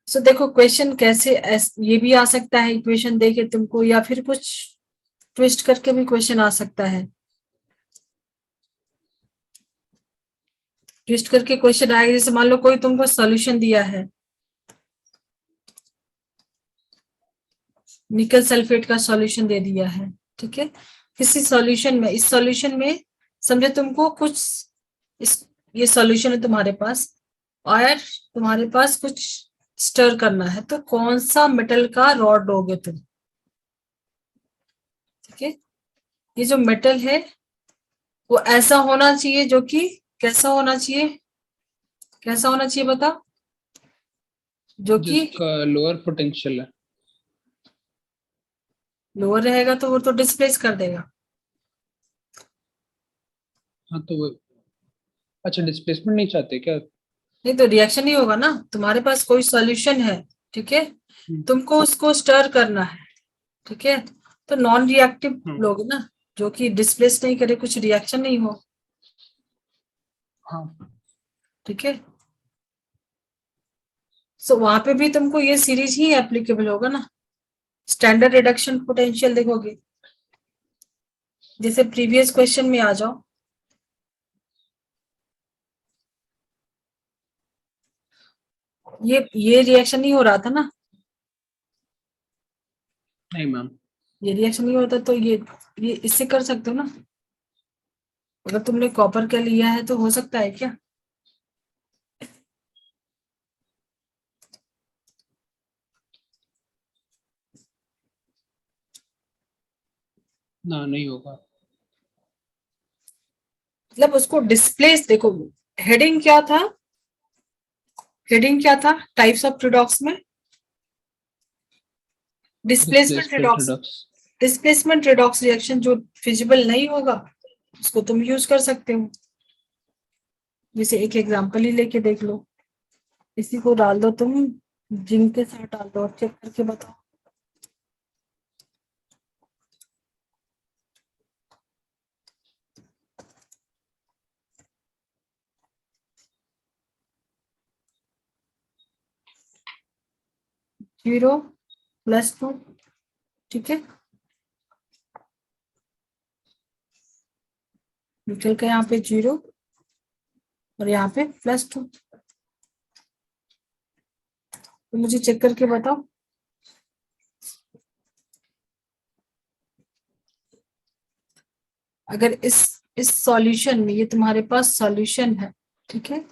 सो देखो क्वेश्चन कैसे ये भी आ सकता है इक्वेशन देके तुमको, या फिर कुछ ट्विस्ट करके भी क्वेश्चन आ सकता है। ट्विस्ट करके क्वेश्चन आएगा, जैसे मान लो कोई तुमको सॉल्यूशन दिया है, निकल सल्फेट का सॉल्यूशन दे दिया है। ठीक है, किसी सॉल्यूशन में, इस सॉल्यूशन में समझे तुमको कुछ ये सॉल्यूशन है तुम्हारे पास, और तुम्हारे पास कुछ स्टर करना है, तो कौन सा मेटल का रॉड लोगे तुम। ठीक है, ये जो मेटल है वो ऐसा होना चाहिए जो कि कैसा होना चाहिए, कैसा होना चाहिए बताओ, जो कि जिसका लोअर पोटेंशियल है। लोअर रहेगा तो वो तो डिस्प्लेस कर देगा। हाँ तो वो, अच्छा डिस्प्लेसमेंट नहीं चाहते क्या? नहीं तो रिएक्शन नहीं होगा ना, तुम्हारे पास कोई सॉल्यूशन है, ठीक है, तुमको उसको स्टर करना है। ठीक है, तो नॉन रिएक्टिव लोगे ना, जो कि डिस्प्लेस नहीं करे, कुछ रिएक्शन नहीं हो। हाँ। ठीक है, सो वहां पे भी तुमको ये सीरीज ही एप्लीकेबल होगा ना। स्टैंडर्ड रिडक्शन पोटेंशियल देखोगे, जैसे प्रीवियस क्वेश्चन में आ जाओ, ये रिएक्शन नहीं हो रहा था ना, नहीं मैम। ये रिएक्शन नहीं होता, तो ये इससे कर सकते हो ना। अगर तुमने कॉपर का लिया है तो हो सकता है क्या, ना नहीं होगा। मतलब उसको डिस्प्लेस, देखो हेडिंग क्या था, हेडिंग क्या था टाइप्स ऑफ रिडॉक्स में, displacement redox. Redox. Displacement redox reaction जो फिजिबल नहीं होगा उसको तुम यूज कर सकते हो। जैसे एक एग्जांपल ही लेके देख लो, इसी को डाल दो तुम, जिंक के साथ डाल दो और चेक करके बताओ। (0+2), ठीक है, निकल के यहाँ पे 0 और यहाँ पे +2। तो मुझे चेक करके बताओ। अगर इस सॉल्यूशन में, ये तुम्हारे पास सॉल्यूशन है, ठीक है,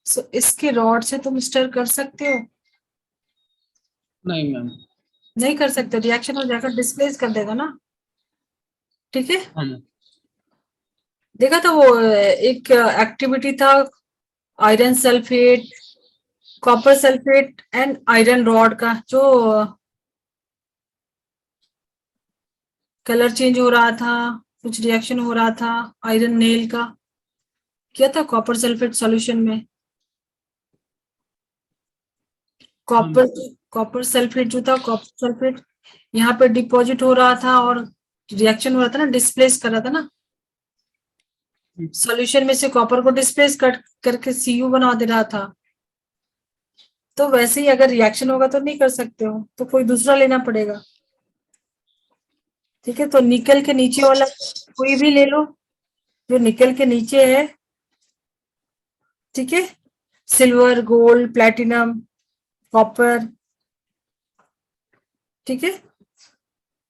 सो इसके रॉड से तुम स्टर कर सकते हो? नहीं मैम। नहीं कर सकते, रिएक्शन हो जाएगा, डिस्प्लेस कर देगा ना, ठीक है। हाँ मैम। देखा था वो एक एक्टिविटी था, iron sulphate, copper sulphate and iron rod का, जो कलर चेंज हो रहा था, कुछ रिएक्शन हो रहा था, आयरन नेल का किया था कॉपर सल्फेट सॉल्यूशन में। कॉपर सल्फेट जो था, कॉपर सल्फेट यहाँ पे डिपॉजिट हो रहा था और रिएक्शन हो रहा था ना, डिस्प्लेस कर रहा था ना, सॉल्यूशन में से कॉपर को डिस्प्लेस करके Cu बना दे रहा था। तो वैसे ही अगर रिएक्शन होगा तो नहीं कर सकते हो, तो कोई दूसरा लेना पड़ेगा, ठीक है। तो निकल के नीचे वाला कोई भी ले लो जो निकल के नीचे है, ठीक है, सिल्वर, गोल्ड, प्लैटिनम, कॉपर, ठीक है।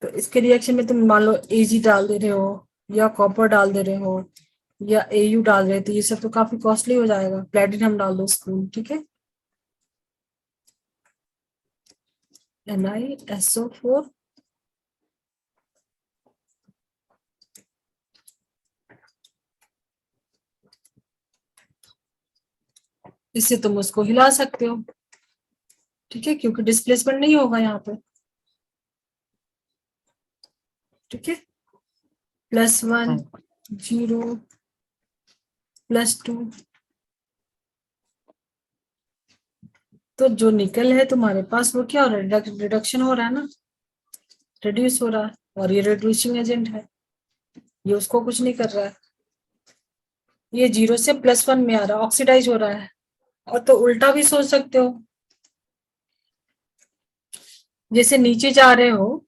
तो इसके रिएक्शन में तुम मान लो Ag डाल दे रहे हो या कॉपर डाल दे रहे हो या Au डाल रहे हो, तो ये सब तो काफी कॉस्टली हो जाएगा। प्लैटिनम डाल दो स्पून, ठीक है, NiSO4, इससे तुम उसको हिला सकते हो, ठीक है, क्योंकि डिस्प्लेसमेंट नहीं होगा यहाँ पे, ठीक है। +1, 0, +2, तो जो निकल है तुम्हारे पास वो क्या हो रहा है, रिडक्शन हो रहा है ना, रिड्यूस हो रहा है, और ये रिड्यूसिंग एजेंट है, ये उसको कुछ नहीं कर रहा है, ये 0 से +1 में आ रहा है, ऑक्सीडाइज हो रहा है। और तो उल्टा भी सोच सकते हो, जैसे नीचे जा रहे हो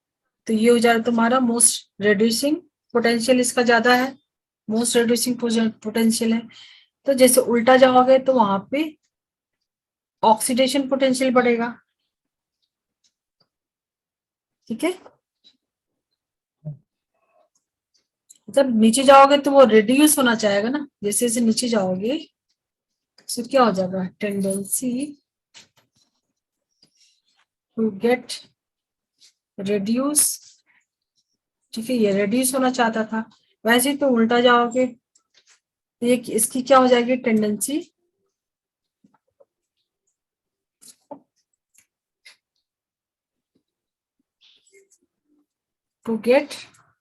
तो ये हो जा रहा है तुम्हारा मोस्ट रिड्यूसिंग पोटेंशियल, इसका ज्यादा है, मोस्ट रिड्यूसिंग पोटेंशियल है। तो जैसे उल्टा जाओगे तो वहां पे ऑक्सीडेशन पोटेंशियल बढ़ेगा, ठीक है। जब नीचे जाओगे तो वो रिड्यूस होना चाहेगा ना, जैसे जैसे नीचे जाओगे तो क्या हो जाएगा, टेंडेंसी टू गेट रिड्यूस, ठीक है, ये रिड्यूस होना चाहता था। वैसे तो उल्टा जाओगे तो ये इसकी क्या हो जाएगी, टेंडेंसी टू गेट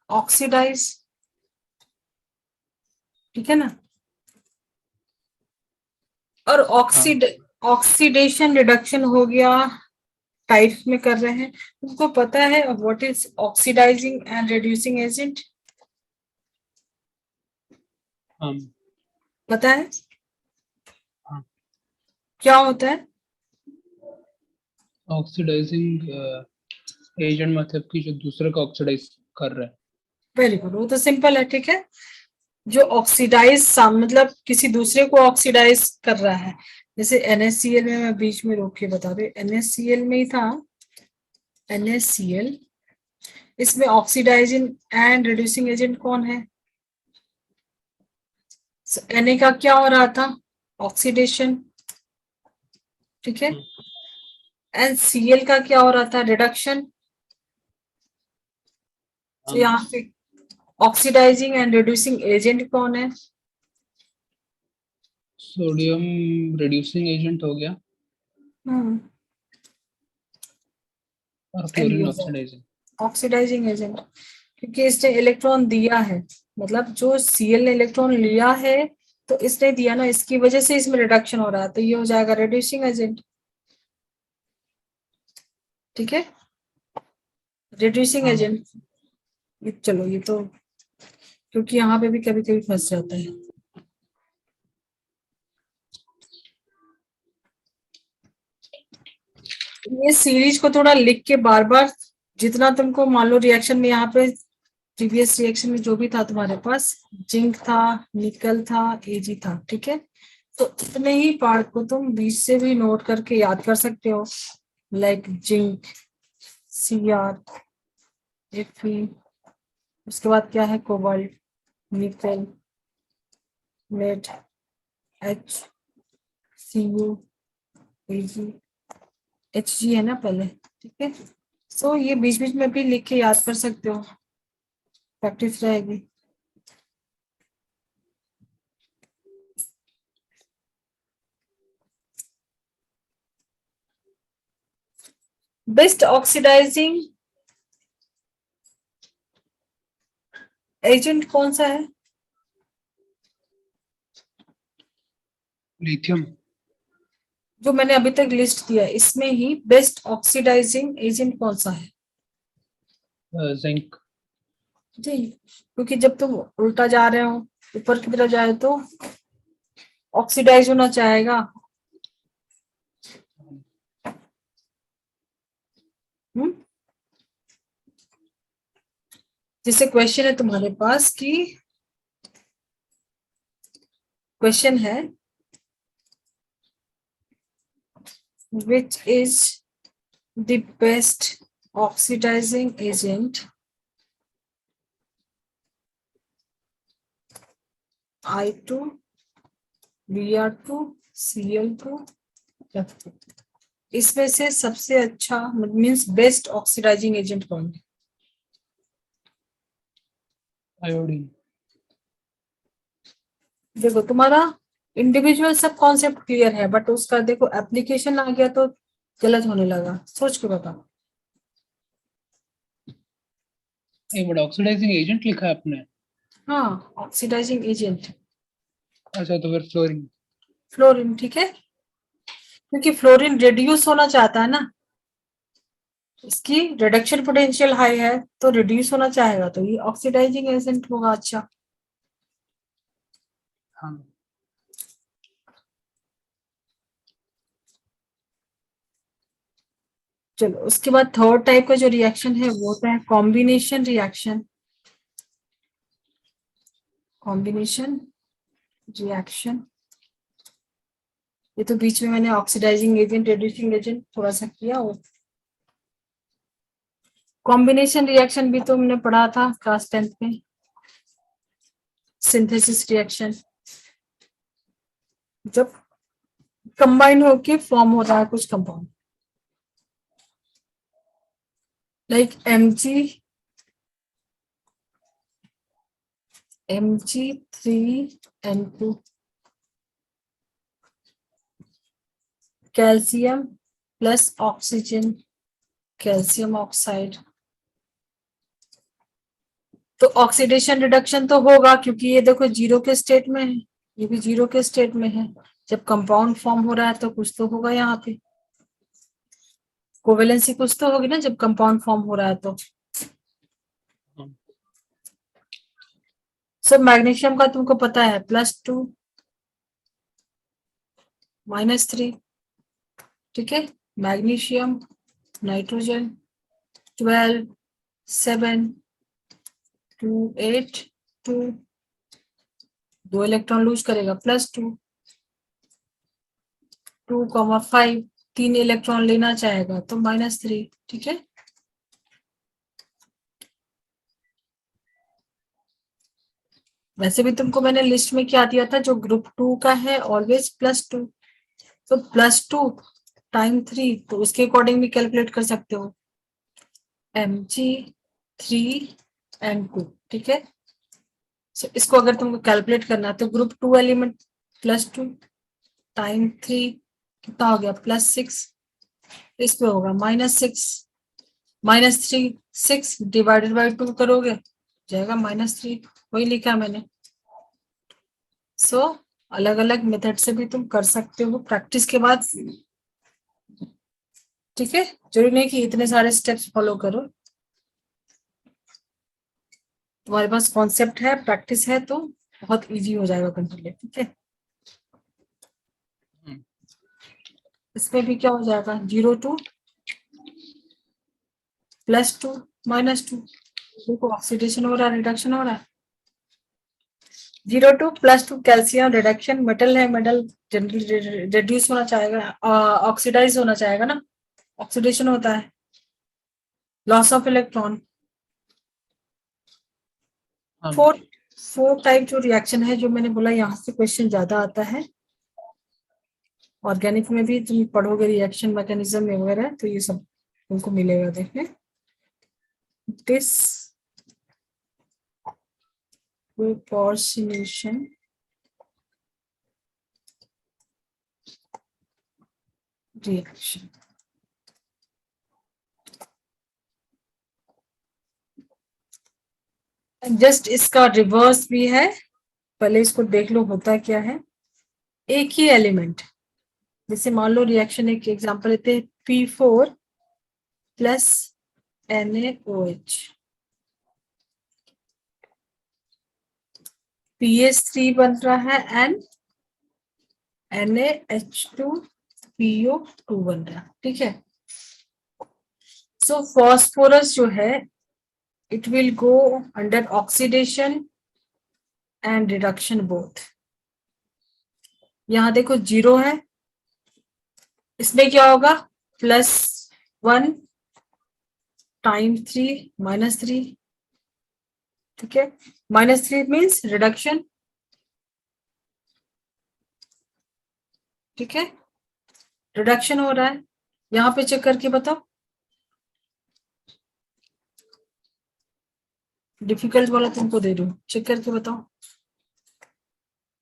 ऑक्सीडाइज, ठीक है ना। और ऑक्सीडेशन रिडक्शन हो गया, टाइप्स में कर रहे हैं, तुमको पता है what is oxidising and reducing agent, पता है हाँ। क्या होता है? ऑक्सीडाइजिंग एजेंट मतलब कि जो दूसरे को ऑक्सीडाइज कर रहा है। वेरी गुड, वो तो सिंपल है, ठीक है, जो ऑक्सीडाइज मतलब किसी दूसरे को ऑक्सीडाइज कर रहा है। जैसे NaCl में, मैं बीच में रोक के बता रही हूँ, NaCl में ही था, NaCl, इसमें ऑक्सीडाइजिंग एंड रिड्यूसिंग एजेंट कौन है? Na का क्या हो रहा था, ऑक्सीडेशन, ठीक है, एंड Cl का क्या हो रहा था, रिडक्शन। तो यहाँ पे ऑक्सीडाइजिंग एंड रिड्यूसिंग एजेंट कौन है? सोडियम रिड्यूसिंग एजेंट हो गया और क्लोरीन ऑक्सीडाइजिंग। ऑक्सीडाइजिंग एजेंट, क्योंकि इसने इलेक्ट्रॉन दिया है, मतलब जो Cl ने इलेक्ट्रॉन लिया है तो इसने दिया ना, इसकी वजह से इसमें रिडक्शन हो रहा है, तो ये हो जाएगा रिड्यूसिंग एजेंट। ठीक है, रिड्यूसिंग हाँ। एजेंट। चलो ये तो, क्योंकि यहाँ पे भी कभी कभी फंस जाता है। ये सीरीज को थोड़ा लिख के बार बार, जितना तुमको मान लो रिएक्शन में, यहाँ पे प्रीवियस रिएक्शन में जो भी था तुम्हारे पास, जिंक था, निकल था, एजी था, ठीक है, तो इतने ही पार्ट को तुम बीच से भी नोट करके याद कर सकते हो, लाइक जिंक, Cr, Fe, उसके बाद क्या है, कोबाल्ट, निकल, lead, H, Cu, Ag, Hg है ना पहले, ठीक है। सो ये बीच बीच में भी लिख के याद कर सकते हो, प्रैक्टिस रहेगी। बेस्ट ऑक्सीडाइजिंग एजेंट कौन सा है? लिथियम। जो मैंने अभी तक लिस्ट दिया है इसमें ही बेस्ट ऑक्सीडाइजिंग एजेंट कौन सा है? जिंक। जी, क्योंकि जब तुम उल्टा जा रहे हो, ऊपर की तरफ जाए तो ऑक्सीडाइज होना चाहेगा। जैसे क्वेश्चन है तुम्हारे पास कि, क्वेश्चन है which is the best oxidizing agent I2, Br2, Cl2, F2, इसमें से सबसे अच्छा मीन्स बेस्ट ऑक्सीडाइजिंग एजेंट कौन है? आयोडीन। देखो तुम्हारा इंडिविजुअल सब कॉन्सेप्ट क्लियर है, बट उसका देखो एप्लीकेशन आ गया तो गलत होने लगा, सोच के बताओ। एक बड़ा ऑक्सीडाइजिंग एजेंट लिखा है आपने? हाँ, ऑक्सीडाइजिंग एजेंट अच्छा, तो फिर फ्लोरीन। फ्लोरीन, ठीक है, क्योंकि फ्लोरीन रिड्यूस होना चाहता है ना, इसकी रिडक्शन पोटेंशियल हाई है तो रिड्यूस होना चाहेगा, तो ये ऑक्सीडाइजिंग एजेंट होगा। अच्छा, हाँ। चलो उसके बाद थर्ड टाइप का जो रिएक्शन है वो होता है कॉम्बिनेशन रिएक्शन। कॉम्बिनेशन रिएक्शन, ये तो बीच में मैंने ऑक्सीडाइजिंग एजेंट, रिड्यूसिंग एजेंट थोड़ा सा किया। हो कॉम्बिनेशन रिएक्शन भी तुमने पढ़ा था क्लास 10th में, सिंथेसिस रिएक्शन, जब कंबाइन होके फॉर्म हो रहा है कुछ compound, like Mg3N2, calcium plus oxygen, calcium oxide, तो ऑक्सीडेशन रिडक्शन तो होगा, क्योंकि ये देखो जीरो के स्टेट में है, ये भी जीरो के स्टेट में है, जब कंपाउंड फॉर्म हो रहा है तो कुछ तो होगा यहाँ पे, कोवेलेंसी कुछ तो होगी ना जब कंपाउंड फॉर्म हो रहा है तो। सब मैग्नीशियम का तुमको पता है +2 -3, ठीक है, मैग्नीशियम, नाइट्रोजन, 12 7 2 8 2, 2 इलेक्ट्रॉन लूज करेगा, +2 2,5, 3 इलेक्ट्रॉन लेना चाहेगा तो -3, ठीक है। वैसे भी तुमको मैंने लिस्ट में क्या दिया था, जो ग्रुप 2 का है ऑलवेज +2, तो +2 टाइम 3, तो उसके अकॉर्डिंग भी कैलकुलेट कर सकते हो, Mg3N2, ठीक है। So, इसको अगर तुमको कैलकुलेट करना है तो ग्रुप 2 एलिमेंट +2 टाइम 3 कितना हो गया +6, इस पे होगा -6 -3 6 डिवाइडेड बाई 2 करोगे जाएगा -3, वही लिखा मैंने। सो अलग अलग मेथड से भी तुम कर सकते हो प्रैक्टिस के बाद, ठीक है। जरूरी नहीं कि इतने सारे स्टेप्स फॉलो करो, तुम्हारे पास कॉन्सेप्ट है, प्रैक्टिस है तो बहुत इजी हो जाएगा कंट्रोल, ठीक है। इसमें भी क्या हो जाएगा 0 2 +2 -2, देखो ऑक्सीडेशन हो रहा है, रिडक्शन हो रहा है। 0 2 +2 कैल्शियम रिडक्शन, मेटल है, मेटल जनरली रिड्यूस होना चाहेगा, ऑक्सीडाइज होना चाहेगा ना, ऑक्सीडेशन होता है, लॉस ऑफ इलेक्ट्रॉन। हाँ फोर टाइप जो रिएक्शन है जो मैंने बोला, यहाँ से क्वेश्चन ज्यादा आता है। ऑर्गेनिक में भी तुम पढ़ोगे रिएक्शन मैकेनिज्म वगैरह तो ये सब तुमको मिलेगा देखने। दिस proportionation reaction, जस्ट इसका रिवर्स भी है, पहले इसको देख लो होता क्या है। एक ही एलिमेंट, जैसे मान लो रिएक्शन, एक एग्जांपल लेते हैं P4 + NaOH, PH3 बन रहा है एंड NaH2PO2 बन रहा है, ठीक है। सो फॉस्फोरस जो है it will go under oxidation and reduction both। यहां देखो 0 है, इसमें क्या होगा +1 टाइम 3 -3, ठीक है। -3 मीन्स रिडक्शन, ठीक है, रिडक्शन हो रहा है। यहां पे चेक करके बताओ, डिफिकल्ट वाला तुमको दे दूं, चेक करके बताओ।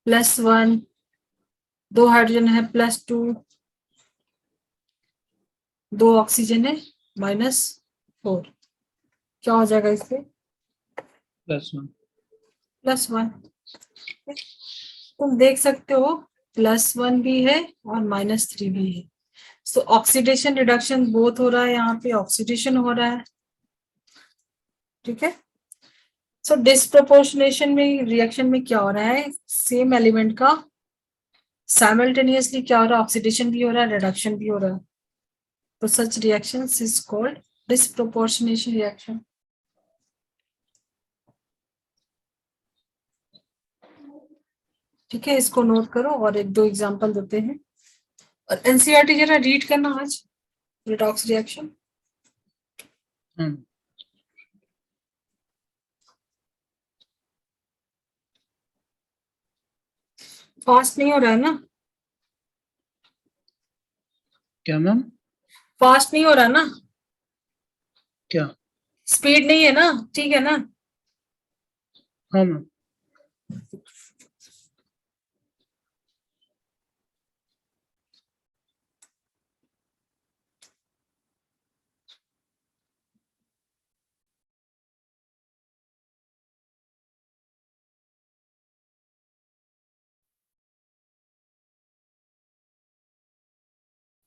+1 2 हाइड्रोजन है, +2 2 ऑक्सीजन है, -4, क्या हो जाएगा इससे +1 +1। तुम देख सकते हो +1 भी है और -3 भी है। सो ऑक्सीडेशन रिडक्शन बोथ हो रहा है, यहाँ पे ऑक्सीडेशन हो रहा है, ठीक है। सो डिस्प्रोपोर्शनेशन में रिएक्शन में क्या हो रहा है, सेम एलिमेंट का साइमल्टेनियसली क्या हो रहा है, ऑक्सीडेशन भी हो रहा है, रिडक्शन भी हो रहा है। तो such reactions is called disproportionation reaction. ठीक है, इसको नोट करो और एक दो एग्जांपल देते हैं, और एनसीईआरटी जरा रीड करना आज, रिडॉक्स रिएक्शन। फास्ट नहीं हो रहा है ना, क्या मैम? फास्ट नहीं हो रहा ना, क्या? स्पीड नहीं है ना, ठीक है ना। हाँ मैम।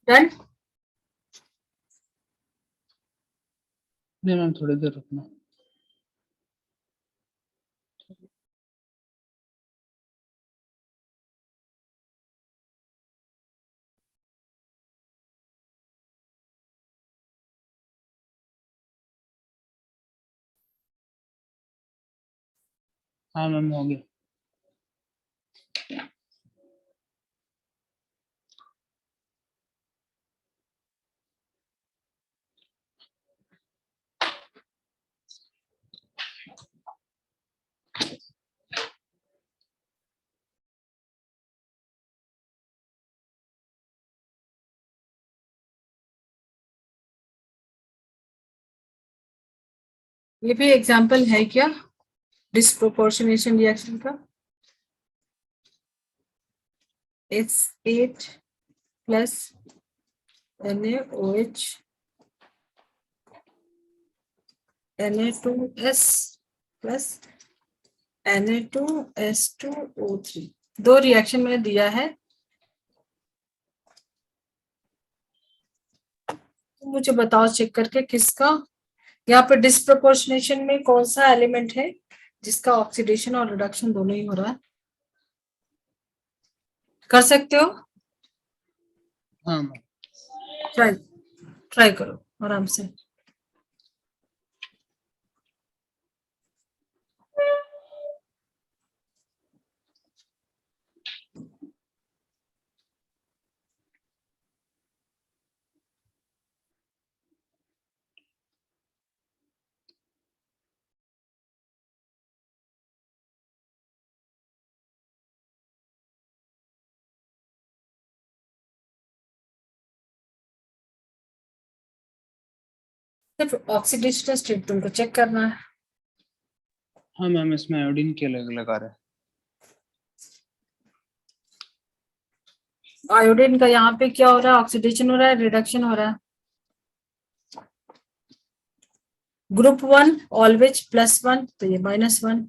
डन। नहीं मैम, थोड़ी देर रुकना। हाँ मैम, हो गया। ये भी एग्जांपल है क्या, डिस्प्रोपोर्शनेशन रिएक्शन का H8 plus NaOH Na2S plus Na2S2O3 दो रिएक्शन मैंने दिया है, तो मुझे बताओ चेक करके किसका यहाँ पे डिस्प्रोपोर्शनेशन में कौन सा एलिमेंट है जिसका ऑक्सीडेशन और रिडक्शन दोनों ही हो रहा है। कर सकते हो, हाँ मैम। ट्राई ट्राई करो आराम से। सिर्फ ऑक्सीडेशन स्टेट तुमको चेक करना है। हाँ मैम, इसमें आयोडीन के अलग लगा रहे हैं। आयोडीन का यहाँ पे क्या हो रहा है, ऑक्सीडेशन हो रहा है, रिडक्शन हो रहा है। ग्रुप 1 ऑलवेज +1, तो ये -1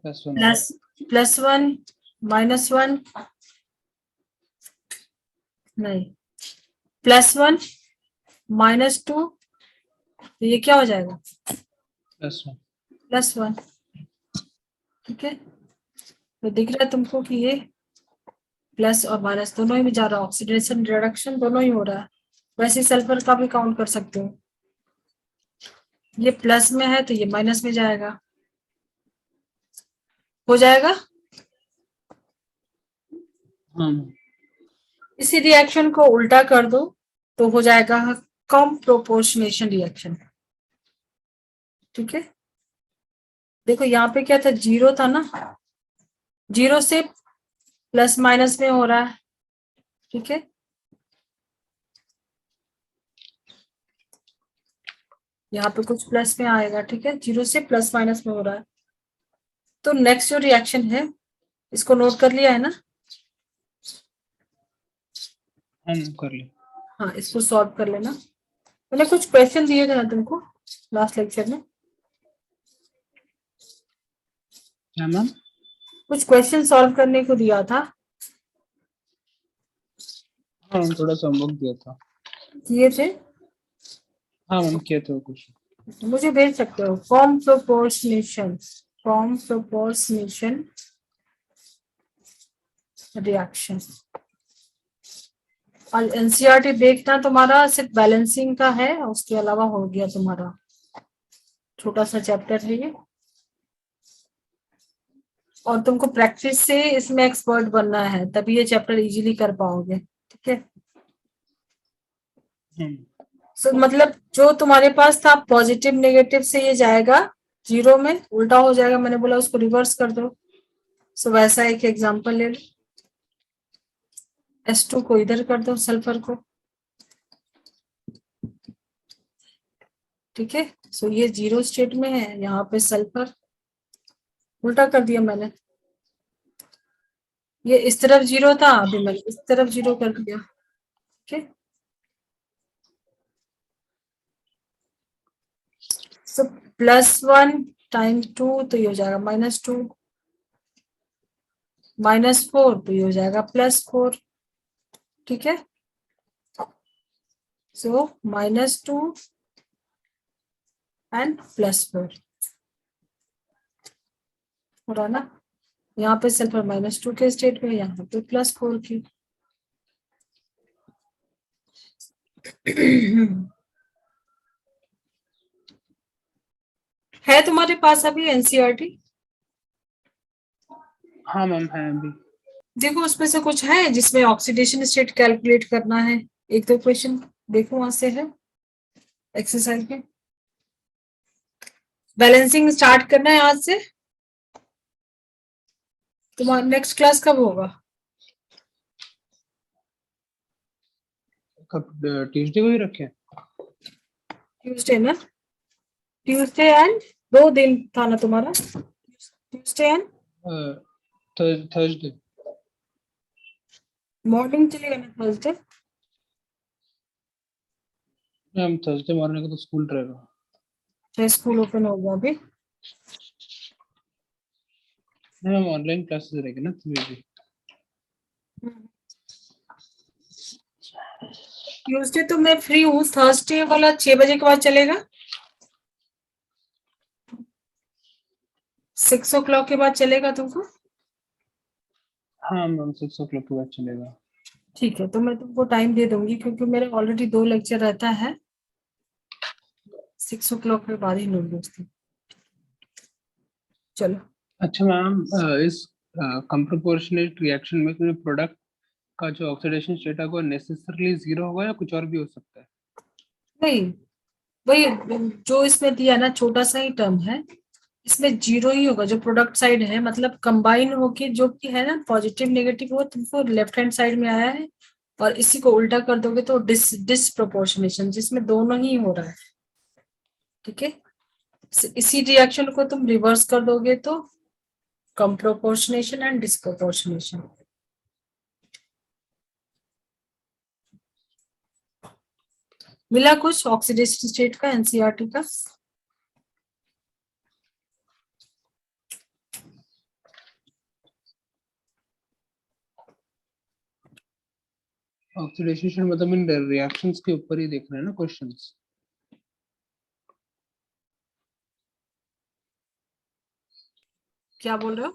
+1 -1 नहीं +1 -2, तो ये क्या हो जाएगा +1। ठीक है, तो दिख रहा है तुमको कि ये प्लस और माइनस दोनों ही में जा रहा है, ऑक्सीडेशन रिडक्शन दोनों ही हो रहा है। वैसे सल्फर का भी काउंट कर सकते हो, ये प्लस में है तो ये माइनस में जाएगा, हो जाएगा। हाँ मैम। इसी रिएक्शन को उल्टा कर दो तो हो जाएगा कम प्रोपोर्शनेशन रिएक्शन। ठीक है, देखो यहाँ पे क्या था, 0 था ना, 0 से प्लस माइनस में हो रहा है। ठीक है, यहाँ पे कुछ प्लस में आएगा। ठीक है, 0 से प्लस माइनस में हो रहा है। तो नेक्स्ट जो रिएक्शन है इसको नोट कर लिया है ना? हाँ कर लिया। हाँ, इसको सॉल्व कर लेना। मैंने कुछ क्वेश्चन दिए थे ना तुमको लास्ट लेक्चर में, क्या मैम? कुछ क्वेश्चन सॉल्व करने को दिया था, हाँ मैम, थोड़ा सा होमवर्क दिया था। किए थे? हाँ मैम, किए थे कुछ। मुझे भेज सकते हो। Form proportionation reaction. और एनसीईआरटी देखना तुम्हारा सिर्फ बैलेंसिंग का है, उसके अलावा हो गया तुम्हारा, छोटा सा चैप्टर है ये, और तुमको प्रैक्टिस से इसमें एक्सपर्ट बनना है, तभी ये चैप्टर इजीली कर पाओगे। ठीक है, सो मतलब जो तुम्हारे पास था पॉजिटिव नेगेटिव से ये जाएगा 0 में, उल्टा हो जाएगा, मैंने बोला उसको रिवर्स कर दो। सो वैसा एक एग्जांपल ले लो, S2 को इधर कर दो, सल्फर को। ठीक है, सो ये 0 स्टेट में है, यहाँ पे सल्फर, उल्टा कर दिया मैंने, ये इस तरफ 0 था, अभी मैंने इस तरफ 0 कर दिया। ठीक है, सो +1 × 2 तो ये हो जाएगा -2, -4 तो ये हो जाएगा +4। ठीक है, सो -2 एंड +4 हो रहा ना। यहाँ पे सल्फर -2 के स्टेट में, यहाँ पे +4 की। है तुम्हारे पास अभी एनसीईआरटी? हाँ मैम, है अभी। देखो उसमें से कुछ है जिसमें ऑक्सीडेशन स्टेट कैलकुलेट करना है, 1-2 क्वेश्चन देखो वहां से है एक्सरसाइज में। बैलेंसिंग स्टार्ट करना है आज से। तुम्हारा नेक्स्ट क्लास कब होगा? कब? ट्यूसडे को ही रखे? ट्यूसडे ना? ट्यूसडे एंड 2 दिन था ना तुम्हारा, ट्यूसडे एंड थर्सडे। मॉर्निंग चलेगा ना थर्सडे? मैम थर्सडे मॉर्निंग को तो स्कूल रहेगा। स्कूल ओपन होगा अभी। मैम ऑनलाइन क्लासेस रहेगी ना तो भी। ट्यूसडे तो मैं फ्री हूँ, थर्सडे वाला 6 बजे के बाद चलेगा, 6 o'clock के बाद चलेगा तुमको? हाँ मैम 6 o'clock के बाद चलेगा। ठीक है, तो मैं तुमको टाइम दे दूंगी क्योंकि मेरा ऑलरेडी 2 लेक्चर रहता है, 6 o'clock के बाद ही लूंगी उसकी। चलो। अच्छा मैम, इस कम प्रोपोर्शनेट रिएक्शन में कोई प्रोडक्ट का जो ऑक्सीडेशन स्टेट है वो नेसेसरली जीरो होगा या कुछ और भी हो सकता है? नहीं, वही जो इसमें दिया ना, छोटा सा ही टर्म है, इसमें जीरो ही होगा। जो प्रोडक्ट साइड है मतलब कंबाइन होके जो भी है ना, पॉजिटिव नेगेटिव, वो तुमको लेफ्ट हैंड साइड में आया है, और इसी को उल्टा कर दोगे तो डिसप्रोपोर्शनेशन, जिसमें दोनों ही हो रहा है। ठीक है, इसी रिएक्शन को तुम रिवर्स कर दोगे तो कम प्रोपोर्शनेशन एंड डिस्प्रोपोर्शनेशन। मिला कुछ ऑक्सीडेशन स्टेट का एनसीईआरटी का? ऑक्सीडेशन स्टेट मतलब इन रिएक्शंस के ऊपर ही देख रहे हैं ना क्वेश्चंस। क्या बोल रहे हो?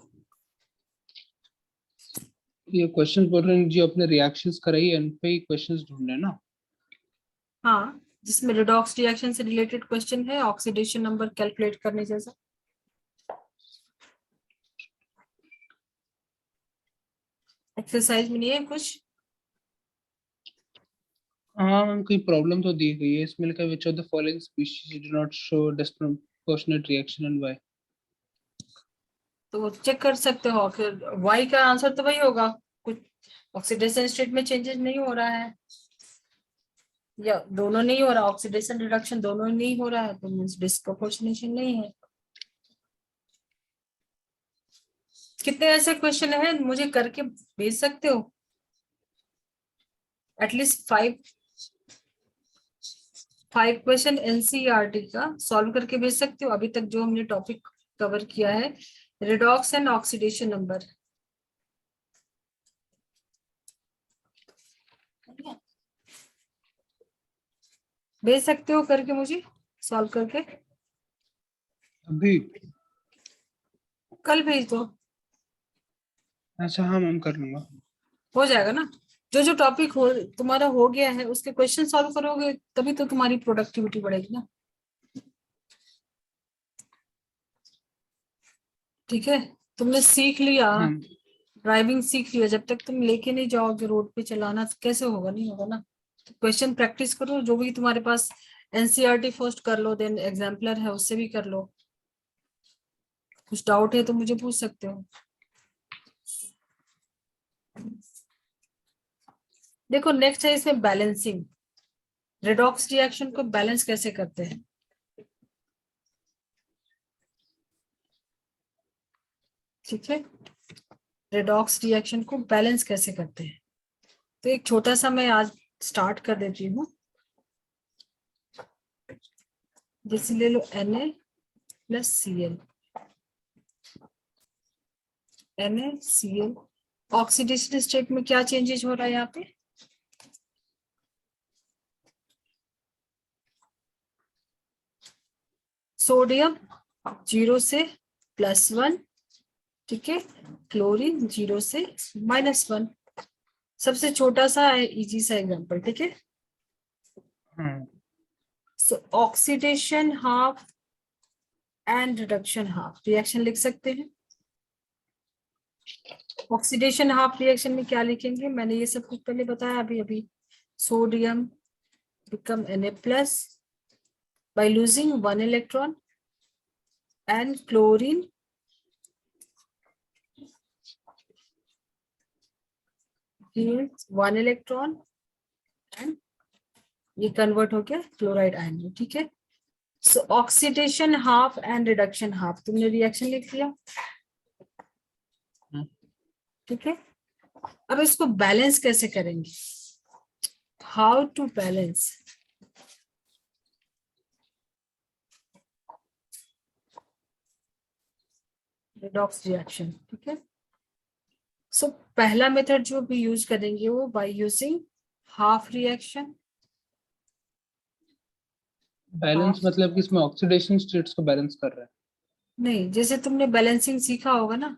ये क्वेश्चंस बोल रहे हैं जो अपने रिएक्शंस कराई है उन पे ही क्वेश्चंस ढूंढने हैं ना। हाँ, जिसमें रिडॉक्स रिएक्शन से रिलेटेड क्वेश्चन है, ऑक्सीडेशन नंबर कैलकुलेट करने जैसा। एक्सरसाइज में नहीं है कुछ? हाँ मैम कोई प्रॉब्लम तो दी गई है इसमें, लिखा है which of the following species do not show disproportionate reaction and why. तो वो चेक कर सकते हो, फिर वाई का आंसर तो वही होगा, कुछ ऑक्सीडेशन स्टेट में चेंजेस नहीं हो रहा है, या दोनों नहीं हो रहा, ऑक्सीडेशन रिडक्शन दोनों नहीं हो रहा है, तो मींस डिस्प्रोपोर्शनेशन नहीं है। कितने ऐसे क्वेश्चन है मुझे करके भेज सकते हो? एटलीस्ट 5 क्वेश्चन एनसीईआरटी का सॉल्व करके भेज सकते हो अभी तक जो हमने टॉपिक कवर किया है, रिडॉक्स एंड ऑक्सीडेशन नंबर। भेज सकते हो करके मुझे, सॉल्व करके? अभी? कल भेज दो, अच्छा हाँ मैम कर लूंगा। हो जाएगा ना? जो जो टॉपिक हो तुम्हारा हो गया है उसके क्वेश्चन सॉल्व करोगे तभी तो तुम्हारी प्रोडक्टिविटी बढ़ेगी ना। ठीक है, तुमने सीख लिया, हाँ ड्राइविंग सीख लिया, जब तक तुम लेके नहीं जाओगे रोड पे चलाना तो कैसे होगा? नहीं होगा ना। तो क्वेश्चन प्रैक्टिस करो, जो भी तुम्हारे पास एनसीईआरटी फर्स्ट कर लो, देन एग्जाम्पलर है उससे भी कर लो। कुछ डाउट है तो मुझे पूछ सकते हो। देखो नेक्स्ट है इसमें बैलेंसिंग, रेडॉक्स रिएक्शन को बैलेंस कैसे करते हैं। ठीक है, रेडॉक्स रिएक्शन को बैलेंस कैसे करते हैं, तो एक छोटा सा मैं आज स्टार्ट कर देती हूँ। जैसे ले लो Na+Cl, NaCl, ऑक्सीडेशन स्टेट में क्या चेंजेस हो रहा है यहाँ पे? सोडियम 0 से +1, ठीक है, क्लोरीन 0 से -1। सबसे छोटा सा इजी सा एग्जांपल, ठीक है। हाँ सो oxidation half and reduction half reaction लिख सकते हैं। ऑक्सीडेशन हाफ रिएक्शन में क्या लिखेंगे, मैंने ये सब कुछ पहले बताया अभी अभी। Sodium become Na+ by losing 1 electron, and chlorine gains 1 electron, and ये कन्वर्ट हो गया क्लोराइड आयन में। ठीक है, सो oxidation half and reduction half, तुमने रिएक्शन लिख लिया, ठीक है। अब इसको बैलेंस कैसे करेंगे, how to balance, redox reaction, ठीक है। सो पहला मेथड जो भी यूज करेंगे वो by using half reaction. Balance मतलब कि इसमें ऑक्सीडेशन स्टेट्स को बैलेंस कर रहा है। नहीं, जैसे तुमने बैलेंसिंग सीखा होगा ना,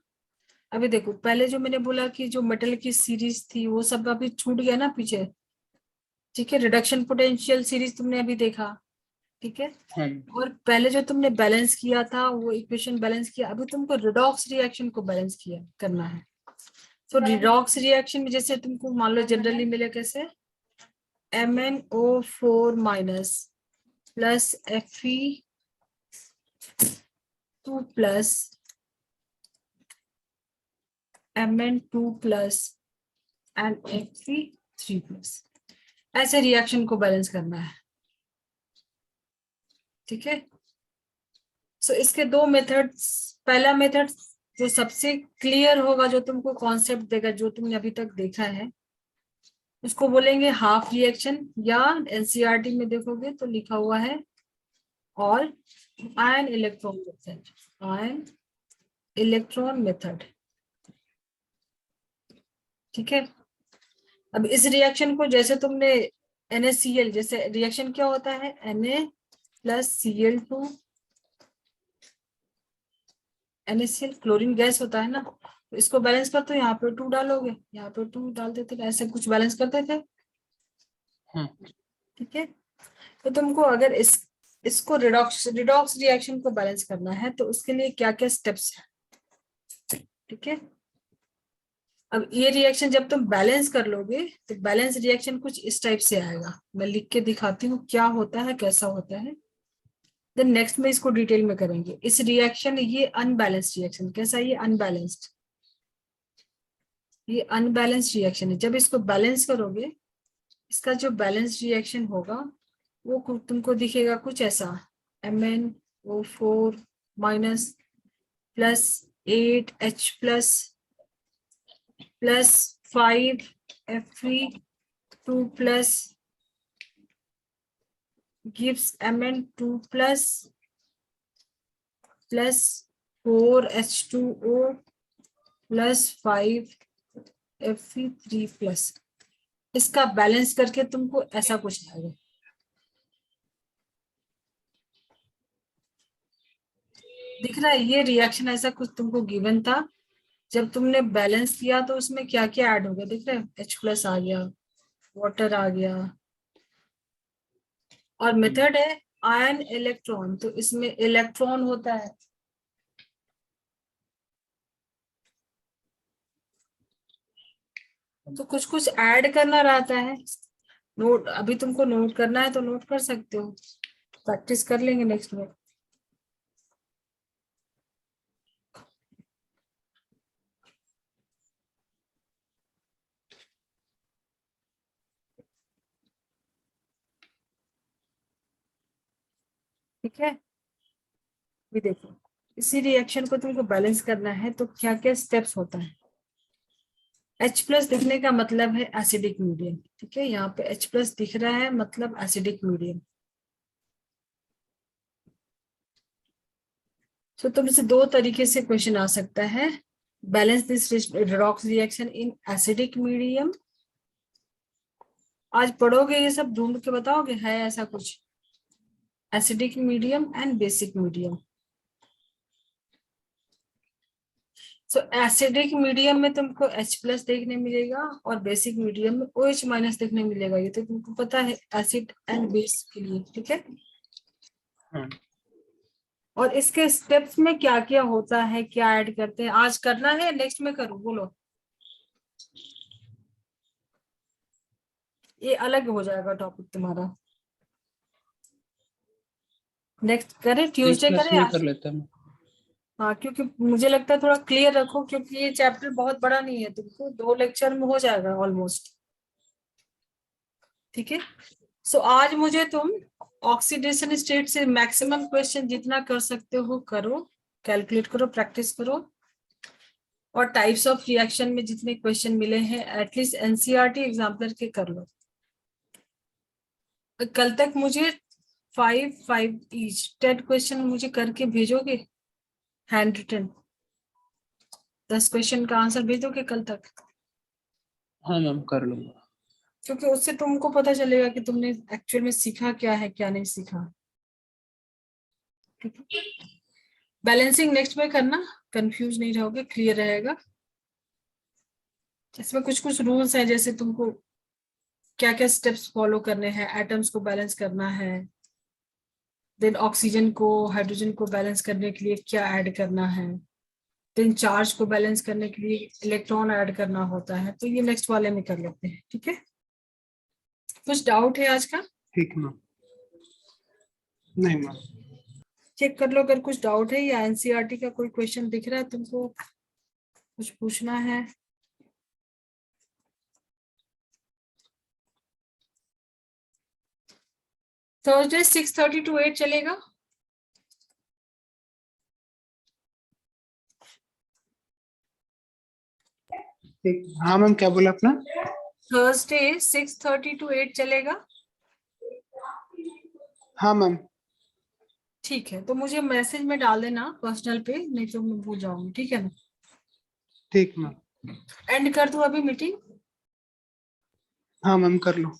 अभी देखो पहले जो मैंने बोला कि जो मेटल की सीरीज थी वो सब अभी छूट गया ना पीछे, ठीक है। रिडक्शन पोटेंशियल सीरीज तुमने अभी देखा, ठीक है। हाँ। और पहले जो तुमने बैलेंस किया था वो इक्वेशन बैलेंस किया, अभी तुमको रिडॉक्स रिएक्शन को बैलेंस किया करना है। तो रिडॉक्स रिएक्शन में जैसे तुमको मान लो जनरली मिले कैसे, MnO4 minus plus Fe2 plus Mn2 plus and Fe3 plus, ऐसे रिएक्शन को बैलेंस करना है, ठीक है। सो इसके दो मेथड्स, पहला मेथड जो सबसे क्लियर होगा, जो तुमको कॉन्सेप्ट देगा, जो तुमने अभी तक देखा है, उसको बोलेंगे हाफ रिएक्शन, या एनसीईआरटी में देखोगे तो लिखा हुआ है और ion electron method, ion electron method, ठीक है। अब इस रिएक्शन को जैसे तुमने NaCl, जैसे रिएक्शन क्या होता है, Na plus Cl2, NaCl chlorine gas होता है ना, तो इसको बैलेंस कर, तो यहाँ पे 2 डालोगे, यहाँ पे 2 डाल देते थे, ऐसे कुछ बैलेंस करते थे, हाँ। ठीक है। तो तुमको अगर इसको रिडॉक्स रिएक्शन को बैलेंस करना है तो उसके लिए क्या क्या स्टेप्स है, ठीक है। अब ये रिएक्शन जब तुम बैलेंस कर लोगे तो बैलेंस रिएक्शन कुछ इस टाइप से आएगा, मैं लिख के दिखाती हूँ क्या होता है, कैसा होता है, देन नेक्स्ट में इसको डिटेल में करेंगे। इस रिएक्शन, ये अनबैलेंस्ड रिएक्शन, कैसा, ये अनबैलेंस्ड, ये अनबैलेंस्ड रिएक्शन है। जब इसको बैलेंस करोगे, इसका जो बैलेंस रिएक्शन होगा वो तुमको दिखेगा कुछ ऐसा, MnO4 minus plus 8H plus plus 5Fe2 plus gives Mn2 plus plus 4H2O plus 5Fe3 plus, इसका बैलेंस करके तुमको ऐसा कुछ आएगा। दिख रहा है, ये रिएक्शन ऐसा कुछ तुमको गिवन था, जब तुमने बैलेंस किया तो उसमें क्या क्या ऐड हो गया, दिख रहा है, H प्लस आ गया, वाटर आ गया, और मेथड है आयन इलेक्ट्रॉन, तो इसमें इलेक्ट्रॉन होता है, तो कुछ कुछ ऐड करना रहता है। नोट अभी तुमको नोट करना है तो नोट कर सकते हो, प्रैक्टिस कर लेंगे नेक्स्ट में। ठीक है, भी देखो, इसी रिएक्शन को तुमको बैलेंस करना है तो क्या क्या स्टेप्स होता है। H प्लस दिखने का मतलब है एसिडिक मीडियम, ठीक है, यहाँ पे H प्लस दिख रहा है मतलब एसिडिक मीडियम। तो तुमसे दो तरीके से क्वेश्चन आ सकता है, balance this redox reaction in acidic medium, आज पढ़ोगे ये सब ढूंढ के बताओगे, है ऐसा कुछ, acidic medium and basic medium. So acidic medium में तुमको H प्लस देखने मिलेगा और बेसिक मीडियम में OH माइनस देखने मिलेगा, ये तो तुमको पता है एसिड एंड बेस के लिए, ठीक है। हाँ। और इसके स्टेप्स में क्या क्या होता है, क्या ऐड करते हैं, आज करना है नेक्स्ट में करूं, बोलो, ये अलग हो जाएगा टॉपिक तुम्हारा, नेक्स्ट करें, ट्यूसडे प्लस करें में आज। कर लेते हैं। हाँ, क्योंकि मुझे लगता है थोड़ा क्लियर रखो, क्योंकि ये चैप्टर बहुत बड़ा नहीं है, तुमको 2 लेक्चर में हो जाएगा ऑलमोस्ट, ठीक है। सो आज मुझे तुम ऑक्सीडेशन स्टेट से मैक्सिमम क्वेश्चन जितना कर सकते हो करो, कैलकुलेट करो, प्रैक्टिस करो, और टाइप्स ऑफ रिएक्शन में जितने क्वेश्चन मिले हैं एटलीस्ट एनसीईआरटी एग्जाम्पलर के कर लो। कल तक मुझे 5 ईच 10 क्वेश्चन मुझे करके भेजोगे, हैंड रिटन 10 क्वेश्चन का आंसर भेजोगे कल तक, हाँ मैम कर लूंगा। क्योंकि उससे तुमको पता चलेगा कि तुमने एक्चुअल में सीखा क्या है क्या नहीं सीखा। ठीक है, बैलेंसिंग नेक्स्ट में करना, कंफ्यूज नहीं रहोगे, क्लियर रहेगा। इसमें कुछ कुछ रूल्स हैं, जैसे तुमको क्या क्या स्टेप्स फॉलो करने हैं, एटम्स को बैलेंस करना है, देन ऑक्सीजन को हाइड्रोजन को बैलेंस करने के लिए क्या ऐड करना है, देन चार्ज को बैलेंस करने के लिए इलेक्ट्रॉन ऐड करना होता है। तो ये नेक्स्ट वाले में कर लेते हैं। ठीक है, कुछ डाउट है आज का? ठीक मैम। नहीं मैम। चेक कर लो अगर कुछ डाउट है, या एनसीईआरटी का कोई क्वेश्चन दिख रहा है तुमको, कुछ पूछना है। थर्सडे 6:30 to 8 चलेगा? ठीक, हाँ मैम क्या बोला आपने? थर्सडे 6:30 to 8 चलेगा? हाँ मैम। ठीक है, तो मुझे मैसेज में डाल देना पर्सनल पे, नहीं तो मैं भूल जाऊंगी। ठीक है ना? ठीक मैम। एंड कर दूं अभी मीटिंग? हाँ मैम कर लो।